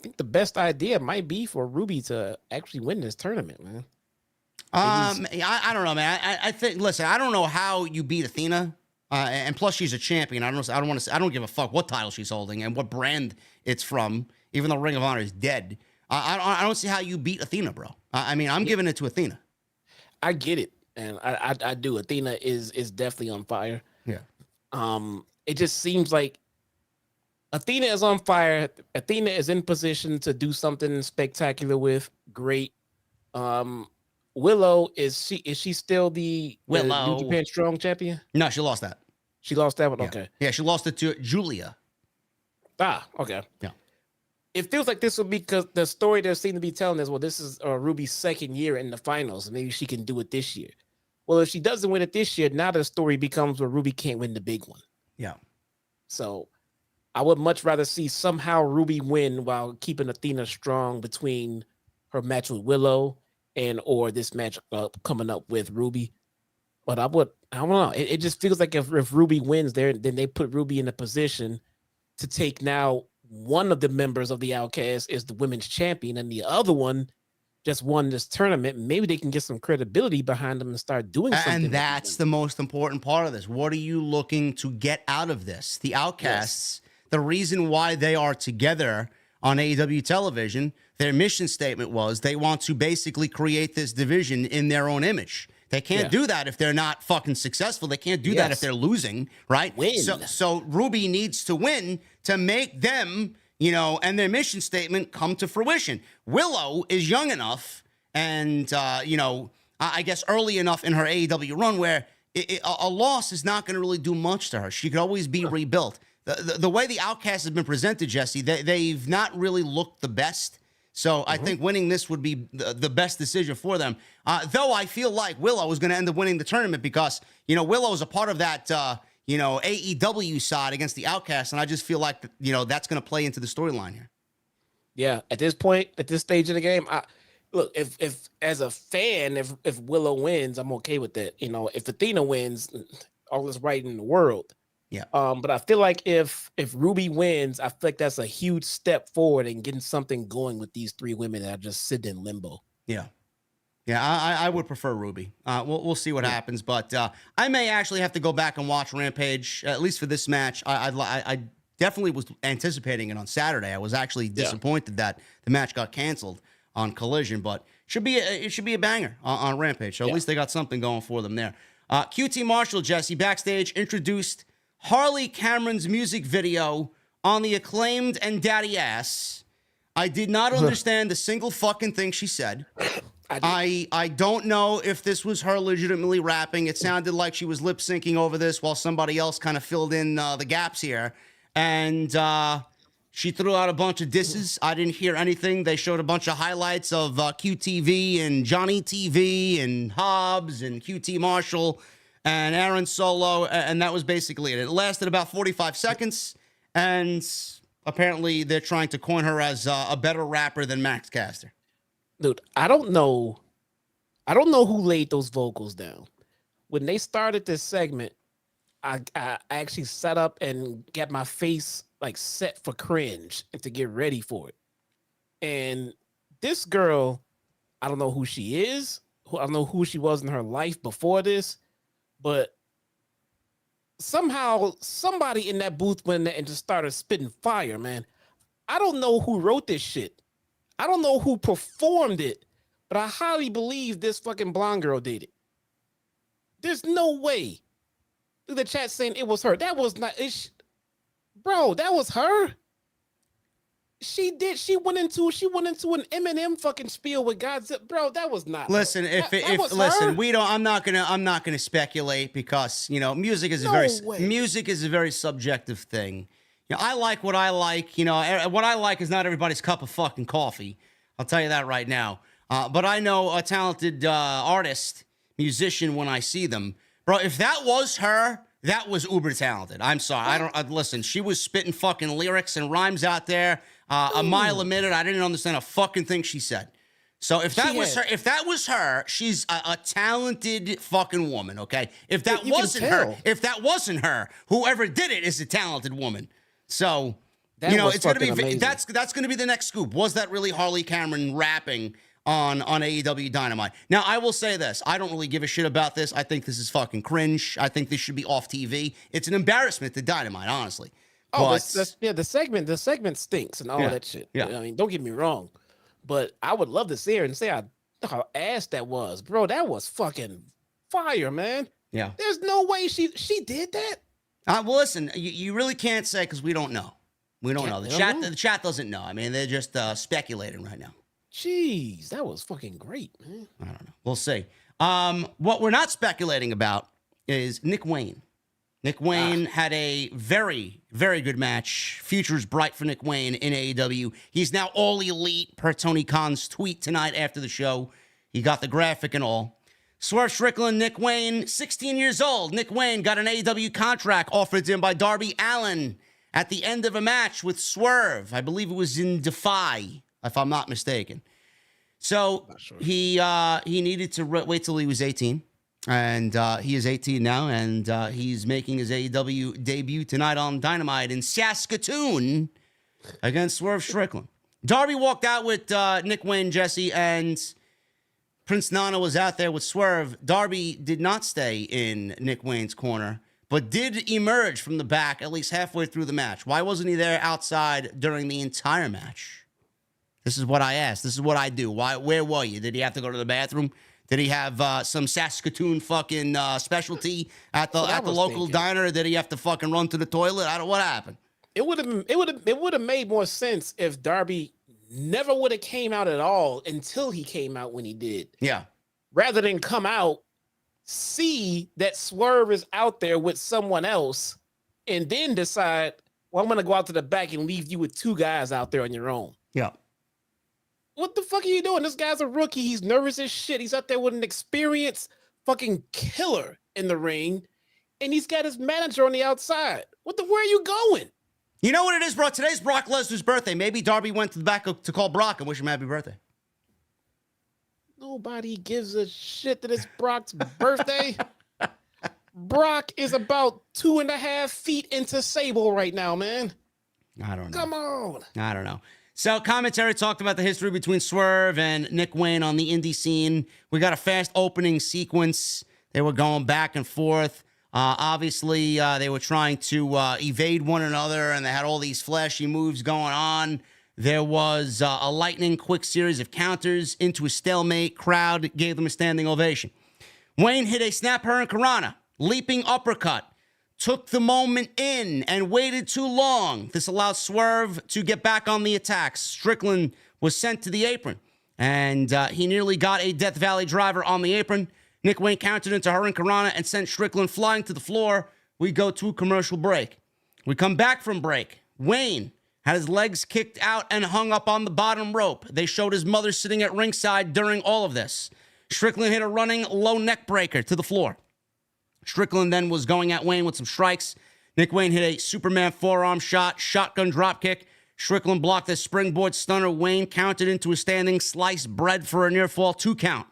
think the best idea might be for Ruby to actually win this tournament, man. I don't know, man. I think. Listen, I don't know how you beat Athena, and plus she's a champion. I don't give a fuck what title she's holding and what brand it's from. Even though Ring of Honor is dead, I don't see how you beat Athena, bro. I mean, I'm giving it to Athena. I get it, and I do. Athena is definitely on fire. Yeah. It just seems like Athena is on fire. Athena is in position to do something spectacular with. Great. Willow, is she still the New Japan Strong champion? No, she lost that. She lost that one? Yeah. Okay. Yeah, she lost it to Julia. Okay. Yeah. It feels like this would be because the story they seem to be telling is, well, this is Ruby's second year in the finals. Maybe she can do it this year. Well, if she doesn't win it this year, now the story becomes where Ruby can't win the big one. Yeah. So I would much rather see somehow Ruby win while keeping Athena strong between her match with Willow or this match coming up with Ruby. But I don't know. It just feels like if Ruby wins there, then they put Ruby in a position to take now one of the members of the Outcast is the women's champion and the other one just won this tournament. Maybe they can get some credibility behind them and start doing something. And that's the most important part of this. What are you looking to get out of this? The Outcasts, the reason why they are together on AEW television, their mission statement was they want to basically create this division in their own image. They can't do that if they're not fucking successful. They can't do that if they're losing, right? Win. So Ruby needs to win to make them, and their mission statement come to fruition. Willow is young enough and, I guess early enough in her AEW run where a loss is not going to really do much to her. She could always be rebuilt. The way the Outcasts have been presented, Jesse, they've not really looked the best So I think winning this would be the best decision for them. Though I feel like Willow is going to end up winning the tournament because, Willow is a part of that, AEW side against the Outcasts. And I just feel like, that's going to play into the storyline here. Yeah. At this point, at this stage of the game, look, if as a fan, if Willow wins, I'm okay with that. If Athena wins, all is right in the world. Yeah. But I feel like if Ruby wins, I feel like that's a huge step forward in getting something going with these three women that are just sitting in limbo. Yeah. Yeah, I would prefer Ruby. We'll see what happens, but I may actually have to go back and watch Rampage, at least for this match. I definitely was anticipating it on Saturday. I was actually disappointed that the match got canceled on Collision, but it should be a banger on Rampage. So at least they got something going for them there. QT Marshall, Jesse, backstage introduced Harley Cameron's music video on the Acclaimed and Daddy Ass. I did not understand a single fucking thing she said. I don't know if this was her legitimately rapping. It sounded like she was lip syncing over this while somebody else kind of filled in the gaps here. And she threw out a bunch of disses. I didn't hear anything. They showed a bunch of highlights of QTV and Johnny TV and Hobbs and QT Marshall and Aaron Solo, and that was basically it. It lasted about 45 seconds, and apparently they're trying to coin her as a better rapper than Max Caster. Dude, I don't know who laid those vocals down. When they started this segment, I actually sat up and got my face like set for cringe and to get ready for it. And this girl, I don't know who she is. I don't know who she was in her life before this, but somehow somebody in that booth went in there and just started spitting fire, man. I don't know who wrote this shit. I don't know who performed it, but I highly believe this fucking blonde girl did it. There's no way. The chat saying it was her. That was not it. Bro, that was her. She went into an Eminem fucking spiel with Godzilla. Bro, that was not. Listen, I'm not gonna speculate because music is a very subjective thing. I like what I like. What I like is not everybody's cup of fucking coffee. I'll tell you that right now. But I know a talented artist, musician when I see them. Bro, if that was her, that was uber talented. I'm sorry. Listen, she was spitting fucking lyrics and rhymes out there. A mile a minute. I didn't understand a fucking thing she said. So if that was her, she's a talented fucking woman, okay? If that wasn't her, whoever did it is a talented woman. So, it's going to be amazing. That's going to be the next scoop. Was that really Harley Cameron rapping on AEW Dynamite? Now, I will say this. I don't really give a shit about this. I think this is fucking cringe. I think this should be off TV. It's an embarrassment to Dynamite, honestly. Oh, the segment stinks and all that shit. Yeah. I mean, don't get me wrong, but I would love to see her and say how ass that was, bro. That was fucking fire, man. Yeah. There's no way she did that. Well, listen, you really can't say because we don't know. We don't know. The chat doesn't know. I mean, they're just speculating right now. Jeez, that was fucking great, man. I don't know. We'll see. What we're not speculating about is Nick Wayne. Nick Wayne had a very, very good match. Future's bright for Nick Wayne in AEW. He's now all elite per Tony Khan's tweet tonight after the show. He got the graphic and all. Swerve Strickland, Nick Wayne, 16 years old. Nick Wayne got an AEW contract offered to him by Darby Allin at the end of a match with Swerve. I believe it was in Defy, if I'm not mistaken. So he needed to wait till he was 18. And he is 18 now, and he's making his AEW debut tonight on Dynamite in Saskatoon against Swerve Strickland. Darby walked out with Nick Wayne, Jesse, and Prince Nana was out there with Swerve. Darby did not stay in Nick Wayne's corner, but did emerge from the back at least halfway through the match. Why wasn't he there outside during the entire match? This is what I asked. This is what I do. Where were you? Did he have to go to the bathroom? Did he have some Saskatoon fucking specialty at the local diner? Did he have to fucking run to the toilet? What happened? It would have made more sense if Darby never would have came out at all until he came out when he did. Yeah. Rather than come out, see that Swerve is out there with someone else, and then decide, well, I'm gonna go out to the back and leave you with two guys out there on your own. Yeah. what the fuck are you doing? This guy's a rookie. He's nervous as shit. He's out there with an experienced fucking killer in the ring, and he's got his manager on the outside. Where are you going? You know what it is, bro? Today's Brock Lesnar's birthday. Maybe Darby went to the back to call Brock and wish him happy birthday. Nobody gives a shit that it's Brock's birthday. Brock is about 2.5 feet into Sable right now, man. I don't know. Come on. I don't know. So commentary talked about the history between Swerve and Nick Wayne on the indie scene. We got a fast opening sequence. They were going back and forth. Obviously, they were trying to evade one another, and they had all these flashy moves going on. There was a lightning quick series of counters into a stalemate. Crowd gave them a standing ovation. Wayne hit a snap hurricanrana, leaping uppercut, took the moment in and waited too long. This allowed Swerve to get back on the attacks. Strickland was sent to the apron, and he nearly got a Death Valley driver on the apron. Nick Wayne countered into hurricanrana and sent Strickland flying to the floor. We go to a commercial break. We come back from break. Wayne had his legs kicked out and hung up on the bottom rope. They showed his mother sitting at ringside during all of this. Strickland hit a running low neck breaker to the floor. Strickland then was going at Wayne with some strikes. Nick Wayne hit a Superman forearm shot, shotgun dropkick. Strickland blocked a springboard stunner. Wayne countered into a standing sliced bread for a near fall 2 count.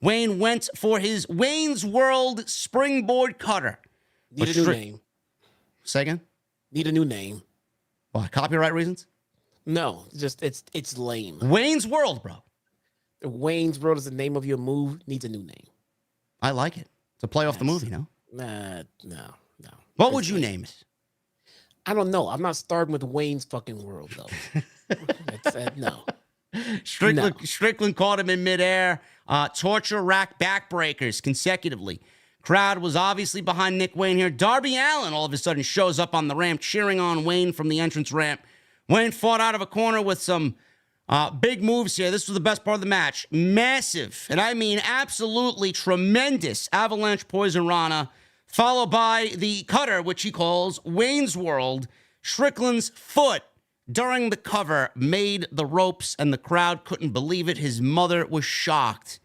Wayne went for his Wayne's World springboard cutter. Need a new name. Say again? Need a new name. Why, copyright reasons? No, just it's lame. Wayne's World, bro. Wayne's World is the name of your move. Needs a new name. I like it. To play off the movie, no? No. What would you name it? I don't know. I'm not starting with Wayne's fucking World, though. No. Strickland caught him in midair. Torture rack backbreakers consecutively. Crowd was obviously behind Nick Wayne here. Darby Allin all of a sudden shows up on the ramp, cheering on Wayne from the entrance ramp. Wayne fought out of a corner with some big moves here. This was the best part of the match. Massive, and I mean absolutely tremendous avalanche poison rana, followed by the cutter, which he calls Wayne's World. Strickland's foot during the cover made the ropes, and the crowd couldn't believe it. His mother was shocked,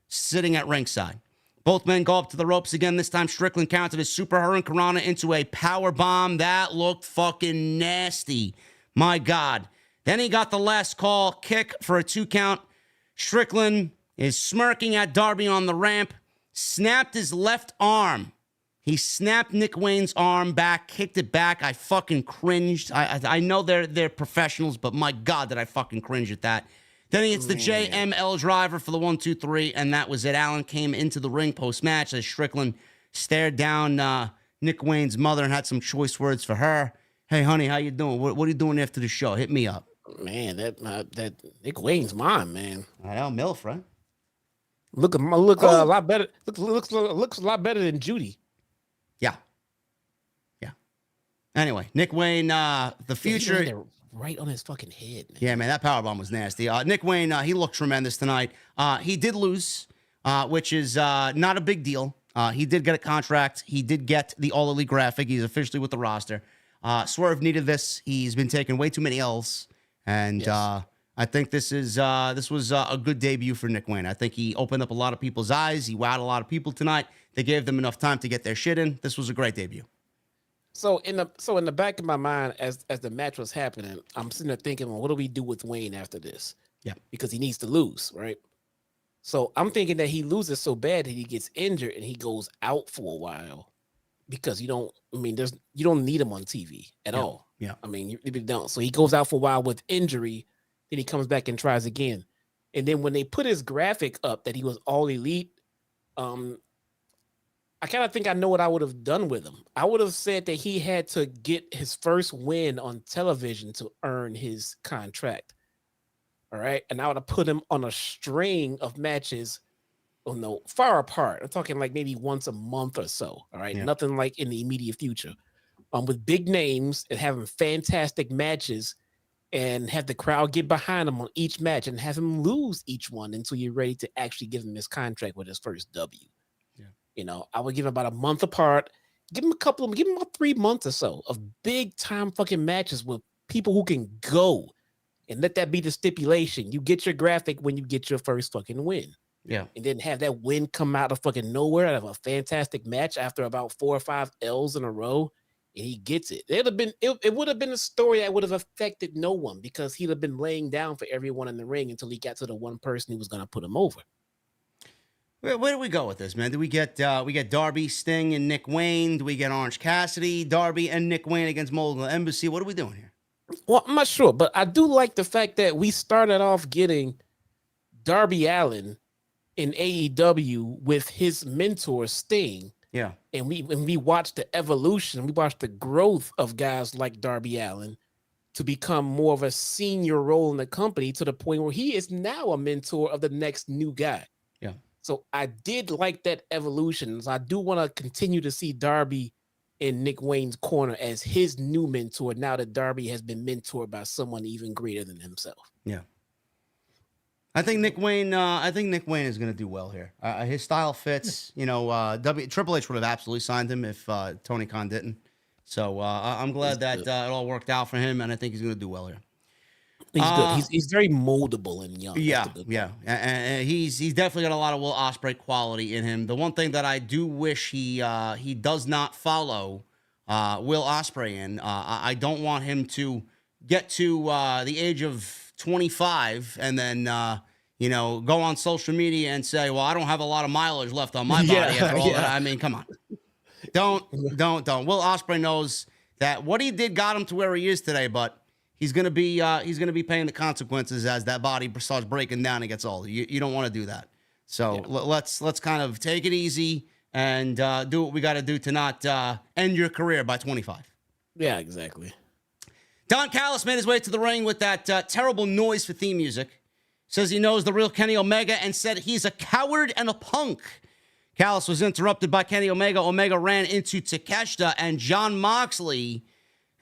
sitting at ringside. Both men go up to the ropes again. This time, Strickland counted a super hurricanrana into a power bomb. That looked fucking nasty. My God. Then he got the last call, kick for a 2 count. Strickland is smirking at Darby on the ramp, snapped his left arm. He snapped Nick Wayne's arm back, kicked it back. I fucking cringed. I know they're professionals, but my God, did I fucking cringe at that. Then he hits the JML driver for the 1, 2, 3, and that was it. Allen came into the ring post-match as Strickland stared down Nick Wayne's mother and had some choice words for her. Hey, honey, how you doing? What are you doing after the show? Hit me up. Man, that Nick Wayne's mom, man. I know, MILF, right? Look a lot better. Looks a lot better than Judy. Yeah. Anyway, Nick Wayne, the future. Right on his fucking head, man. Yeah, man, that powerbomb was nasty. Nick Wayne, he looked tremendous tonight. He did lose, which is not a big deal. He did get a contract. He did get the All Elite graphic. He's officially with the roster. Swerve needed this. He's been taking way too many L's, and yes. I think this was a good debut for Nick Wayne. I think he opened up a lot of people's eyes. He wowed a lot of people tonight. They gave them enough time to get their shit in. This was a great debut. So in the back of my mind, as the match was happening, I'm sitting there thinking, well, what do we do with Wayne after this? Yeah, because he needs to lose, right? So I'm thinking that he loses so bad that he gets injured and he goes out for a while because you don't need him on TV at all. Yeah, I mean, you don't. So he goes out for a while with injury, then he comes back and tries again, and then when they put his graphic up that he was All Elite, I kind of think I know what I would have done with him. I would have said that he had to get his first win on television to earn his contract. All right. And I would have put him on a string of matches, far apart. I'm talking like maybe once a month or so. All right. Yeah. Nothing like in the immediate future. With big names and having fantastic matches and have the crowd get behind him on each match and have him lose each one until you're ready to actually give him his contract with his first W. I would give him about a month apart, give him about 3 months or so of big time fucking matches with people who can go and let that be the stipulation. You get your graphic when you get your first fucking win. Yeah. And then have that win come out of fucking nowhere out of a fantastic match after about 4 or 5 L's in a row. And he gets it. It would have been a story that would have affected no one because he'd have been laying down for everyone in the ring until he got to the one person who was going to put him over. Where do we go with this, man? Do we get Darby, Sting, and Nick Wayne? Do we get Orange Cassidy, Darby, and Nick Wayne against Mogul Embassy? What are we doing here? Well, I'm not sure, but I do like the fact that we started off getting Darby Allin in AEW with his mentor Sting. Yeah. And we watched the evolution, we watched the growth of guys like Darby Allin to become more of a senior role in the company to the point where he is now a mentor of the next new guy. Yeah. So I did like that evolution. So I do want to continue to see Darby in Nick Wayne's corner as his new mentor now that Darby has been mentored by someone even greater than himself. Yeah. I think Nick Wayne is going to do well here. His style fits. You know, Triple H would have absolutely signed him if Tony Khan didn't. So I'm glad that it all worked out for him, and I think he's going to do well here. He's good. He's very moldable and young. Yeah, and he's definitely got a lot of Will Ospreay quality in him. The one thing that I do wish he does not follow Will Ospreay in. I don't want him to get to the age of 25 and then go on social media and say, well, I don't have a lot of mileage left on my body after all that. I mean, come on. Don't. Will Ospreay knows that what he did got him to where he is today, but he's gonna be paying the consequences as that body starts breaking down and gets older. You don't want to do that. So let's kind of take it easy and do what we got to do to not end your career by 25. Yeah, exactly. Don Callis made his way to the ring with that terrible noise for theme music. Says he knows the real Kenny Omega and said he's a coward and a punk. Callis was interrupted by Kenny Omega. Omega ran into Takeshita and Jon Moxley,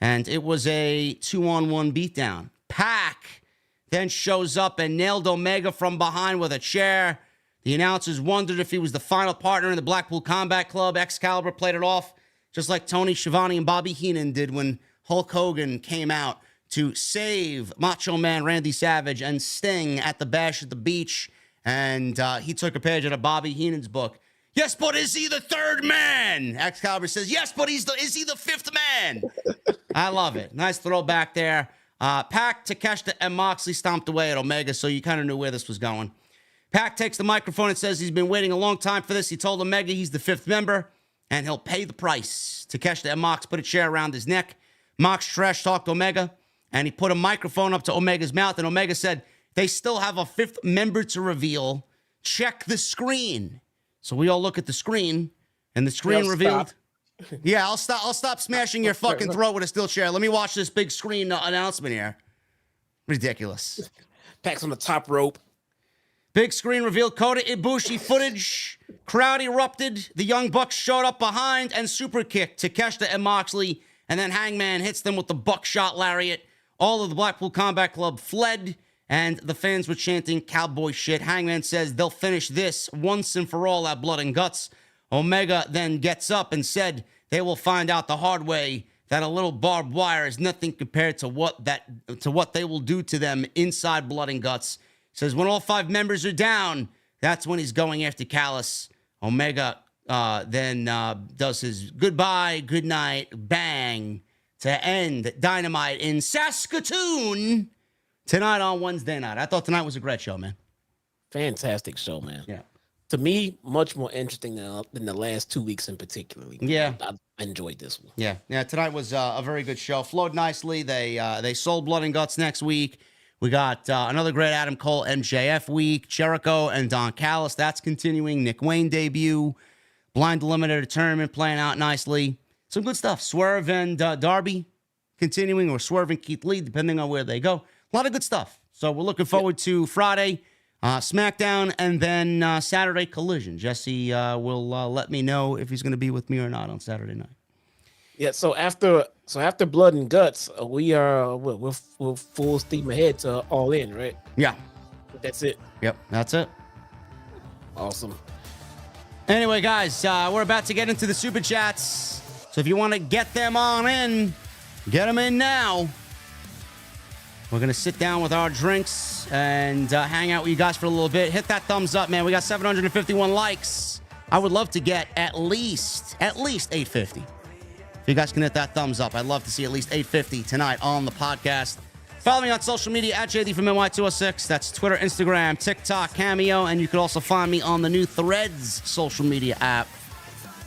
and it was a 2-on-1 beatdown. PAC then shows up and nailed Omega from behind with a chair. The announcers wondered if he was the final partner in the Blackpool Combat Club. Excalibur played it off just like Tony Schiavone and Bobby Heenan did when Hulk Hogan came out to save Macho Man Randy Savage and Sting at the Bash at the Beach. And he took a page out of Bobby Heenan's book. Yes, but is he the third man? Excalibur says, yes, but is he the fifth man? I love it. Nice throwback there. PAC, Takeshita, and Moxley stomped away at Omega, so you kind of knew where this was going. PAC takes the microphone and says he's been waiting a long time for this. He told Omega he's the fifth member, and he'll pay the price. Takeshita and Mox put a chair around his neck. Mox trash-talked Omega, and he put a microphone up to Omega's mouth, and Omega said, they still have a fifth member to reveal. Check the screen. So we all look at the screen, and the screen revealed. Stop. Yeah, I'll stop smashing your fucking throat with a steel chair. Let me watch this big screen announcement here. Ridiculous. PAC's on the top rope. Big screen revealed Kota Ibushi footage. Crowd erupted. The Young Bucks showed up behind and super kicked Takeshita and Moxley. And then Hangman hits them with the buckshot lariat. All of the Blackpool Combat Club fled, and the fans were chanting cowboy shit. Hangman says they'll finish this once and for all at Blood and Guts. Omega then gets up and said they will find out the hard way that a little barbed wire is nothing compared to what they will do to them inside Blood and Guts. Says when all 5 members are down, that's when he's going after Callis. Omega then does his goodbye, good night, bang, to end Dynamite in Saskatoon tonight on Wednesday night. I thought tonight was a great show, man. Fantastic show, man. Yeah. To me, much more interesting than the last 2 weeks in particular. Yeah. I enjoyed this one. Yeah. Tonight was a very good show. Flowed nicely. They sold Blood and Guts next week. We got another great Adam Cole MJF week. Jericho and Don Callis. That's continuing. Nick Wayne debut. Blind Eliminator Tournament playing out nicely. Some good stuff. Swerve and Darby continuing, or Swerve and Keith Lee, depending on where they go. A lot of good stuff. So we're looking forward to Friday, SmackDown, and then Saturday Collision. Jesse will let me know if he's going to be with me or not on Saturday night. Yeah. So after Blood and Guts, we're full steam ahead to All In, right? Yeah. That's it. Yep. That's it. Awesome. Anyway, guys, we're about to get into the Super Chats. So if you want to get them on in, get them in now. We're going to sit down with our drinks and hang out with you guys for a little bit. Hit that thumbs up, man. We got 751 likes. I would love to get at least 850. If you guys can hit that thumbs up, I'd love to see at least 850 tonight on the podcast. Follow me on social media at JDfromNY206. That's Twitter, Instagram, TikTok, Cameo, and you can also find me on the new Threads social media app.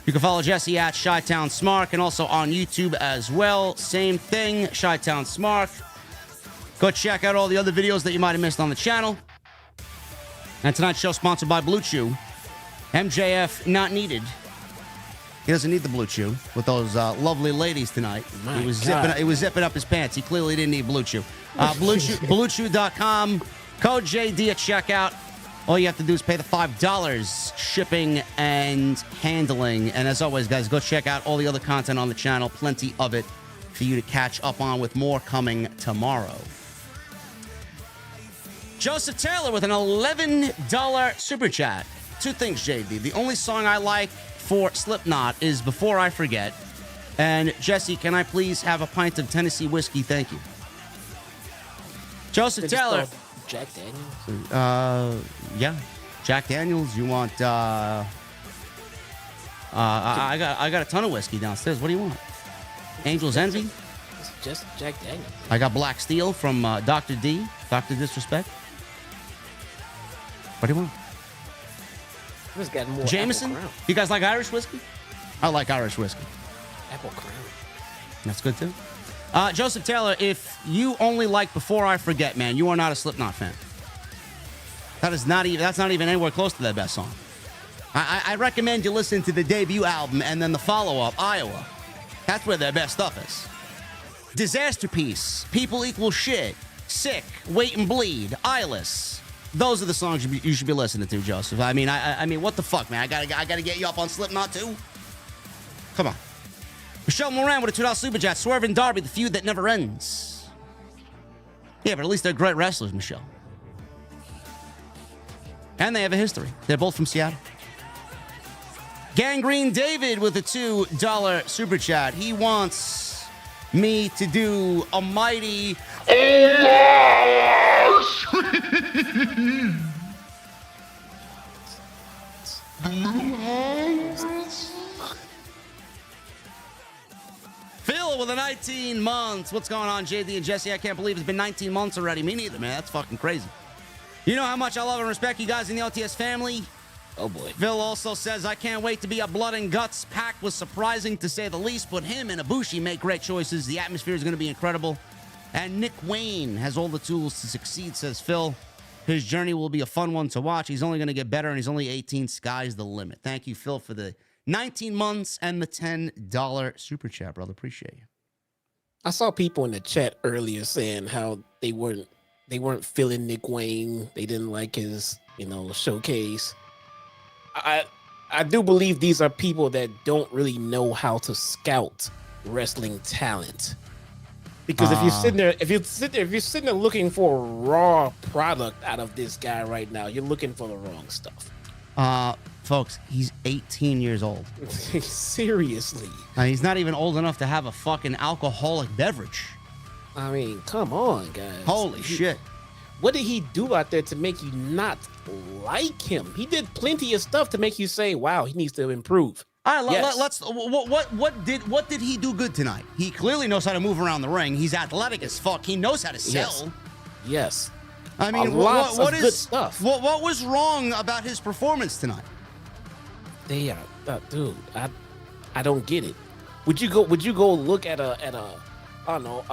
You can follow Jesse at Chi-Town Smark and also on YouTube as well. Same thing, Chi-Town Smark. Go check out all the other videos that you might have missed on the channel. And tonight's show sponsored by Blue Chew. MJF not needed. He doesn't need the Blue Chew with those lovely ladies tonight. He was zipping up his pants. He clearly didn't need Blue Chew. BlueChew.com. Code JD at checkout. All you have to do is pay the $5 shipping and handling. And as always, guys, go check out all the other content on the channel. Plenty of it for you to catch up on, with more coming tomorrow. Joseph Taylor with an $11 super chat. Two things, JD. The only song I like for Slipknot is Before I Forget. And Jesse, can I please have a pint of Tennessee whiskey? Thank you. Joseph Taylor. Jack Daniels? Yeah. Jack Daniels. You want I got a ton of whiskey downstairs. What do you want? Angel's Envy? It's just Jack Daniels. I got Black Steel from Dr. D. Dr. Disrespect. What do you want? This got more Jameson? You guys like Irish whiskey? I like Irish whiskey. Apple Crown. That's good too. Joseph Taylor, if you only like Before I Forget, man, you are not a Slipknot fan. That's not even anywhere close to their best song. I recommend you listen to the debut album and then the follow-up, Iowa. That's where their best stuff is. Disaster Piece, People Equal Shit, Sick, Wait and Bleed, Eyeless. Those are the songs you should be listening to, Joseph. I mean, what the fuck, man? I gotta get you up on Slipknot too. Come on. Michelle Moran with a $2 super chat. Swerve and Darby, the feud that never ends. Yeah, but at least they're great wrestlers, Michelle. And they have a history. They're both from Seattle. Gangrene David with a $2 super chat. He wants me to do a mighty... Phil with a 19 months. What's going on, JD and Jesse? I can't believe it's been 19 months already. Me neither, man. That's fucking crazy. You know how much I love and respect you guys in the LTS family. Oh, boy. Phil also says, I can't wait to be a Blood and Guts. PAC was surprising, to say the least, but him and Ibushi make great choices. The atmosphere is going to be incredible. And Nick Wayne has all the tools to succeed, says Phil. His journey will be a fun one to watch. He's only going to get better, and he's only 18. Sky's the limit. Thank you, Phil, for the 19 months and the $10 super chat, brother. Appreciate you. I saw people in the chat earlier saying how they weren't feeling Nick Wayne. They didn't like his, showcase. I do believe these are people that don't really know how to scout wrestling talent. Because if you're sitting there looking for a raw product out of this guy right now, you're looking for the wrong stuff. Folks, he's 18 years old. Seriously. He's not even old enough to have a fucking alcoholic beverage. I mean, come on, guys. Holy shit. What did he do out there to make you not like him? He did plenty of stuff to make you say, wow, he needs to improve. All right, let's. What did he do good tonight? He clearly knows how to move around the ring. He's athletic as fuck. He knows how to sell. Yes. I mean, what is good stuff? What was wrong about his performance tonight? They are, dude. I don't get it. Would you go look at a I don't know,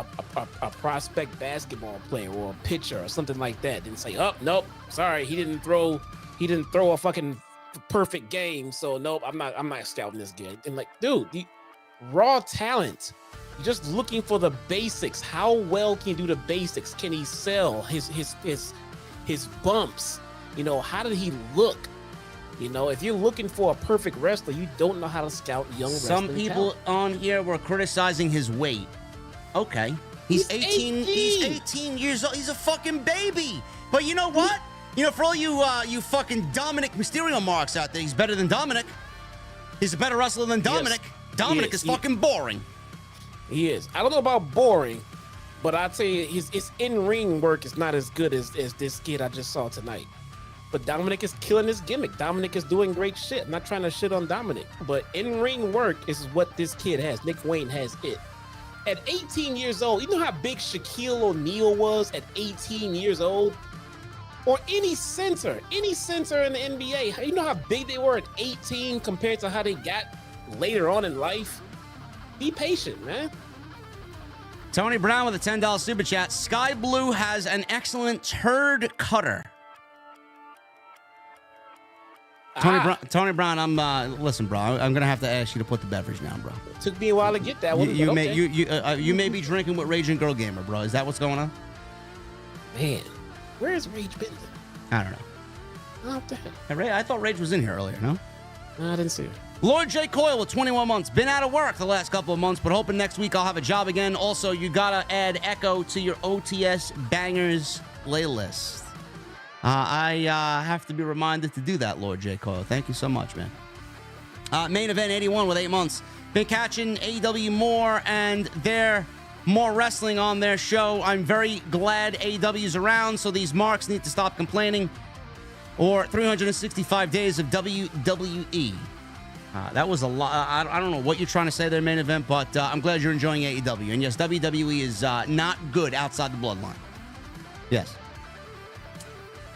a prospect basketball player or a pitcher or something like that and say, oh nope, sorry, he didn't throw a fucking perfect game, so nope, I'm not scouting this guy. And like, dude, the raw talent. You're just looking for the basics. How well can he do the basics? Can he sell his bumps? How did he look? If you're looking for a perfect wrestler, you don't know how to scout young wrestling Some people on here were criticizing his weight. Okay. He's 18. He's 18 years old. He's a fucking baby. But you know what? For all you fucking Dominic Mysterio marks out there, he's better than Dominic. He's a better wrestler than Dominic. Yes. Dominic is fucking boring. He is. I don't know about boring, But I'd say his in-ring work is not as good as this kid I just saw tonight. But Dominic is killing his gimmick. Dominic is doing great shit. I'm not trying to shit on Dominic, but in-ring work is what this kid has. Nick Wayne has it. At 18 years old, you know how big Shaquille O'Neal was at 18 years old? Or any center in the NBA. You know how big they were at 18 compared to how they got later on in life? Be patient, man. Tony Brown with a $10 super chat. Sky Blue has an excellent turd cutter. Tony Brown, listen, bro. I'm gonna have to ask you to put the beverage down, bro. It took me a while to get that one. You may be drinking with Raging Girl Gamer, bro. Is that what's going on? Man, where is Rage been? I don't know. Oh, the heck? Hey, I thought Rage was in here earlier. No, I didn't see her. Lord J. Coyle with 21 months. Been out of work the last couple of months, but hoping next week I'll have a job again. Also, you gotta add Echo to your OTS Bangers playlist. I have to be reminded to do that, Lord J. Coyle. Thank you so much, man. Main Event 81 with 8 months. Been catching AEW more and their more wrestling on their show. I'm very glad AEW's around, so these marks need to stop complaining. Or 365 days of WWE. That was a lot. I don't know what you're trying to say there, Main Event, but I'm glad you're enjoying AEW. And yes, WWE is not good outside the bloodline. Yes.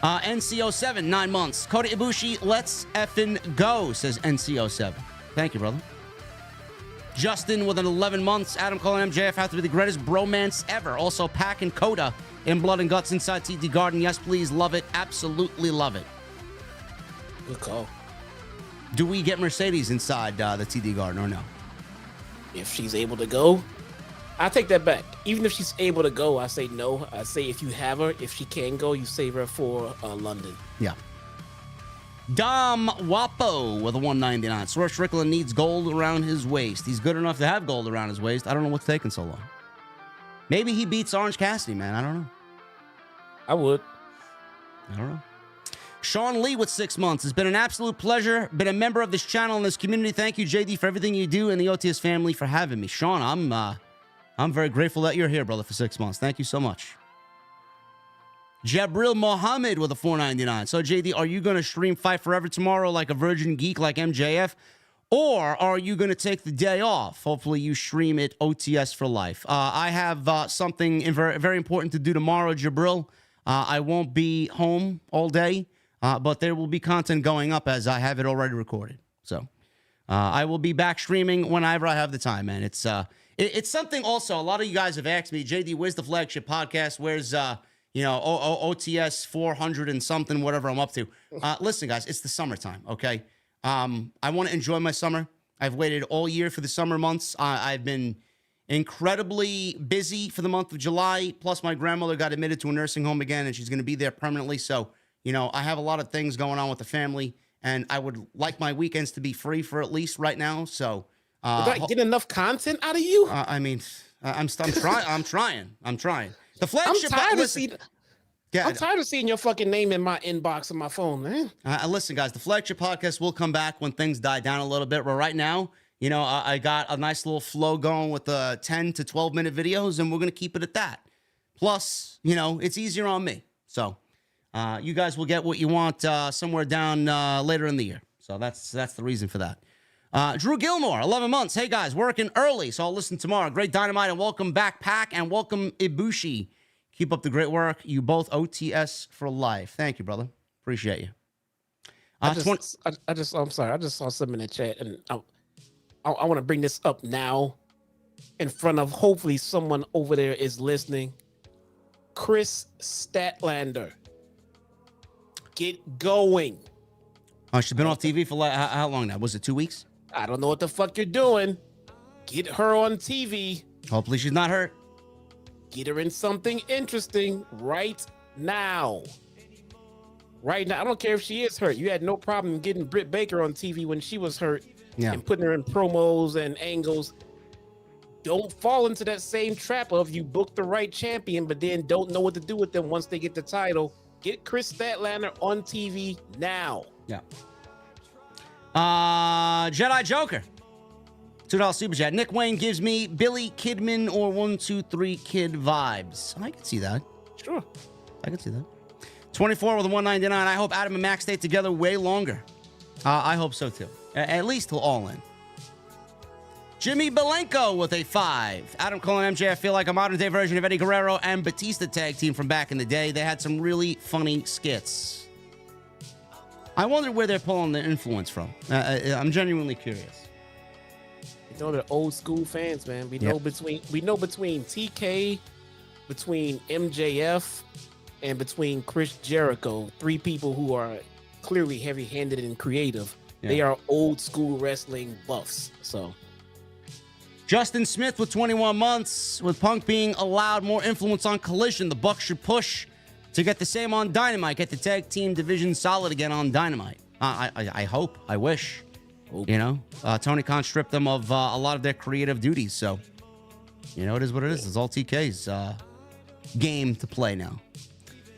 NCO7, 9 months. Kota Ibushi, let's effing go, says NCO7. Thank you, brother. Justin with an 11 months. Adam Cole and MJF have to be the greatest bromance ever. Also, PAC and Kota in Blood and Guts inside TD Garden. Yes, please. Love it. Absolutely love it. Good call. Do we get Mercedes inside the TD Garden or no? If she's able to go, I take that back. Even if she's able to go, I say no. I say if you have her, if she can go, you save her for London. Yeah. Dom Wapo with a 199. Swerve Strickland needs gold around his waist. He's good enough to have gold around his waist. I don't know what's taking so long. Maybe he beats Orange Cassidy, man. I don't know. I would. I don't know. Sean Lee with 6 months. It's been an absolute pleasure. Been a member of this channel and this community. Thank you, JD, for everything you do and the OTS family for having me. Sean, I'm very grateful that you're here, brother, for 6 months. Thank you so much. Jabril Mohammed with a 499. So, JD, are you going to stream Fight Forever tomorrow like a virgin geek like MJF? Or are you going to take the day off? Hopefully you stream it OTS for life. I have something very, very important to do tomorrow, Jabril. I won't be home all day, but there will be content going up as I have it already recorded. So I will be back streaming whenever I have the time, man. It's something also, a lot of you guys have asked me, JD, where's the flagship podcast? Where's, OTS 400 and something, whatever I'm up to. Listen, guys, it's the summertime, okay? I want to enjoy my summer. I've waited all year for the summer months. I've been incredibly busy for the month of July. Plus, my grandmother got admitted to a nursing home again, and she's going to be there permanently. So, I have a lot of things going on with the family, and I would like my weekends to be free for at least right now. So, did I get enough content out of you? I'm trying. The flagship. I'm tired of seeing your fucking name in my inbox on my phone, man. Listen, guys, the flagship podcast will come back when things die down a little bit. But right now, I got a nice little flow going with the 10 to 12-minute videos, and we're going to keep it at that. Plus, it's easier on me. So you guys will get what you want somewhere down later in the year. So that's the reason for that. Drew Gilmore, 11 months. Hey, guys, working early, so I'll listen tomorrow. Great Dynamite, and welcome back, PAC, and welcome Ibushi. Keep up the great work. You both OTS for life. Thank you, brother. Appreciate you. I'm sorry. I just saw something in the chat, and I want to bring this up now in front of hopefully someone over there is listening. Chris Statlander. Get going. She's been off TV for how long now? Was it 2 weeks? I don't know what the fuck you're doing. Get her on TV. Hopefully she's not hurt. Get her in something interesting right now. Right now. I don't care if she is hurt. You had no problem getting Britt Baker on TV when she was hurt and putting her in promos and angles. Don't fall into that same trap of you book the right champion, but then don't know what to do with them once they get the title. Get Chris Statlander on TV now. Yeah. Jedi Joker. $2 super chat. Nick Wayne gives me Billy Kidman or 123 Kid vibes. I can see that. Sure. I can see that. 24 with a 199. I hope Adam and Max stay together way longer. I hope so too. At least till All In. Jimmy Belenko with a 5. Adam Cole and MJF feel like a modern day version of Eddie Guerrero and Batista tag team from back in the day. They had some really funny skits. I wonder where they're pulling the influence from. I'm genuinely curious. You know, they're old school fans, man. We know between TK, between MJF, and between Chris Jericho, 3 people who are clearly heavy-handed and creative. Yeah. They are old school wrestling buffs. So Justin Smith with 21 months. With Punk being allowed more influence on Collision, the Bucks should push to get the same on Dynamite. Get the tag team division solid again on Dynamite. I hope. I wish. You know, Tony Khan stripped them of a lot of their creative duties. So, you know, it is what it is. It's all TK's game to play now.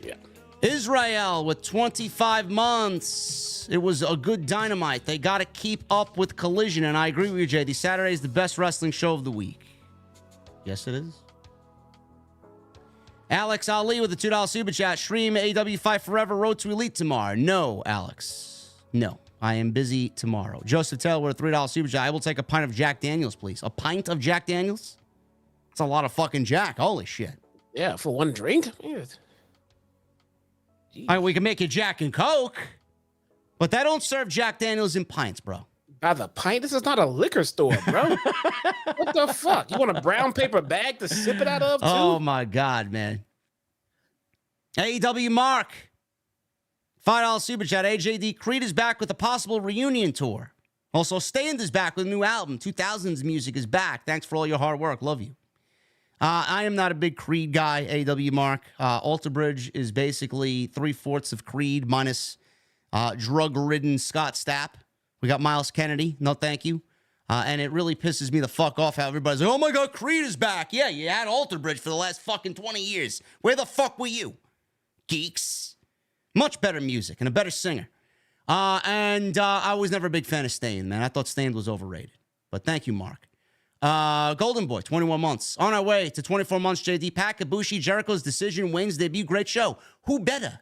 Yeah. Israel with 25 months. It was a good Dynamite. They got to keep up with Collision. And I agree with you, JD. Saturday is the best wrestling show of the week. Yes, it is. Alex Ali with the $2 super chat. Stream AEW Fight Forever Road to Elite tomorrow. No, Alex. No. I am busy tomorrow. Joseph Taylor with a $3 super chat. I will take a pint of Jack Daniels, please. A pint of Jack Daniels? That's a lot of fucking Jack. Holy shit. Yeah, for one drink? Yeah. I mean, we can make it Jack and Coke, but they don't serve Jack Daniels in pints, bro. By the pint? This is not a liquor store, bro. What the fuck? You want a brown paper bag to sip it out of, too? Oh, my God, man. AEW Mark. $5 super chat. AJD Creed is back with a possible reunion tour. Also, Stand is back with a new album. 2000s music is back. Thanks for all your hard work. Love you. I am not a big Creed guy, AEW Mark. Alter Bridge is basically 3/4 of Creed minus drug-ridden Scott Stapp. We got Miles Kennedy. No, thank you. And it really pisses me the fuck off how everybody's like, oh my God, Creed is back. Yeah, you had Alter Bridge for the last fucking 20 years. Where the fuck were you? Geeks. Much better music and a better singer. I was never a big fan of Stained, man. I thought Stained was overrated. But thank you, Mark. Golden Boy, 21 months. On our way to 24 months, JD. PAC, Ibushi, Jericho's decision, Wayne's debut. Great show. Who better?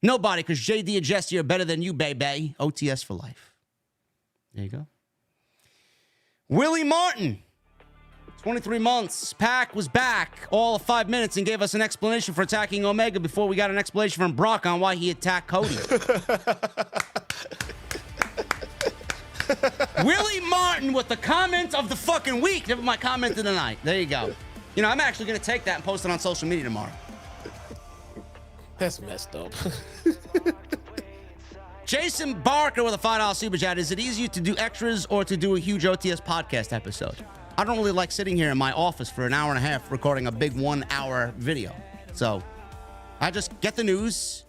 Nobody, because JD and Jesse are better than you, baby. OTS for life. There you go. Willie Martin, 23 months. PAC was back all of 5 minutes and gave us an explanation for attacking Omega before we got an explanation from Brock on why he attacked Cody. Willie Martin with the comment of the fucking week. Never mind, comment of the night. There you go. You know, I'm actually going to take that and post it on social media tomorrow. That's messed up. Jason Barker with a $5 super chat. Is it easier to do extras or to do a huge OTS podcast episode? I don't really like sitting here in my office for an hour and a half recording a big 1 hour video. So I just get the news.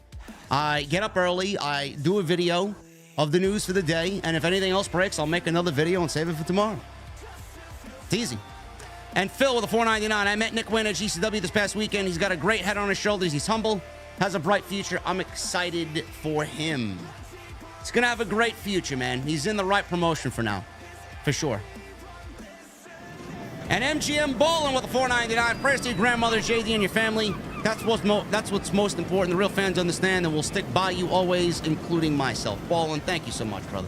I get up early. I do a video of the news for the day. And if anything else breaks, I'll make another video and save it for tomorrow. It's easy. And Phil with a $4.99. I met Nick Wayne at GCW this past weekend. He's got a great head on his shoulders. He's humble, has a bright future. I'm excited for him. He's going to have a great future, man. He's in the right promotion for now. For sure. And MGM Ballin with a $4.99. Prayers to your grandmother, JD, and your family. That's what's most important. The real fans understand and will stick by you always, including myself. Ballin, thank you so much, brother.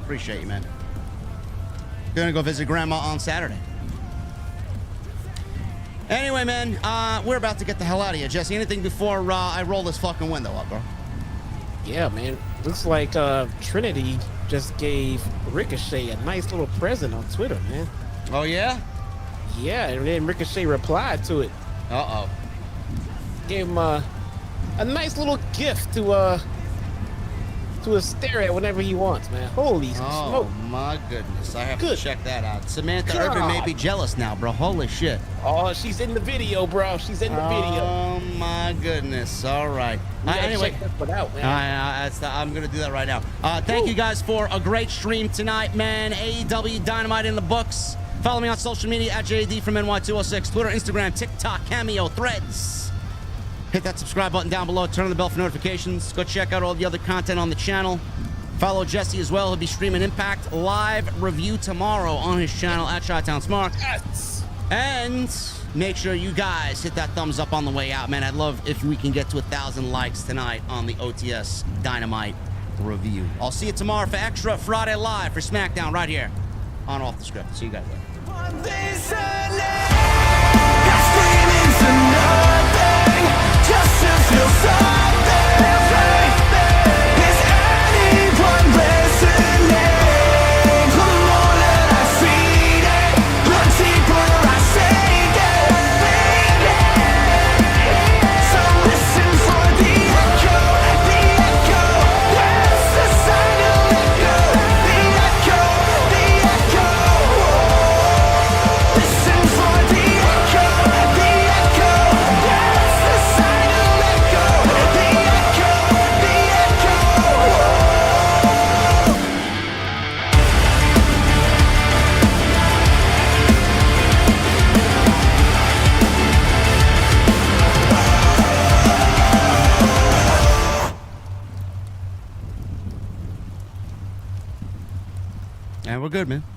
Appreciate you, man. Gonna go visit Grandma on Saturday. Anyway, man, we're about to get the hell out of here. Jesse, anything before I roll this fucking window up, bro? Yeah, man. Looks like Trinity just gave Ricochet a nice little present on Twitter, man. Oh, yeah? Yeah, and then Ricochet replied to it. Uh-oh. Gave him a nice little gift to stare at whenever he wants, man. Holy smoke. Oh, my goodness. I have to check that out. Samantha God. Urban may be jealous now, bro. Holy shit. Oh, she's in the video, bro. She's in the video. Oh, my goodness. All right. Anyway, check that one out, man. I'm going to do that right now. Thank you guys for a great stream tonight, man. AEW Dynamite in the books. Follow me on social media at JDfromNY206. Twitter, Instagram, TikTok, Cameo, Threads. Hit that subscribe button down below. Turn on the bell for notifications. Go check out all the other content on the channel. Follow Jesse as well. He'll be streaming Impact live review tomorrow on his channel at Chi-Town Smart. Yes. And make sure you guys hit that thumbs up on the way out, man. I'd love if we can get to 1,000 likes tonight on the OTS Dynamite review. I'll see you tomorrow for Extra Friday Live for SmackDown right here on Off the Script. See you guys later. And we're good, man.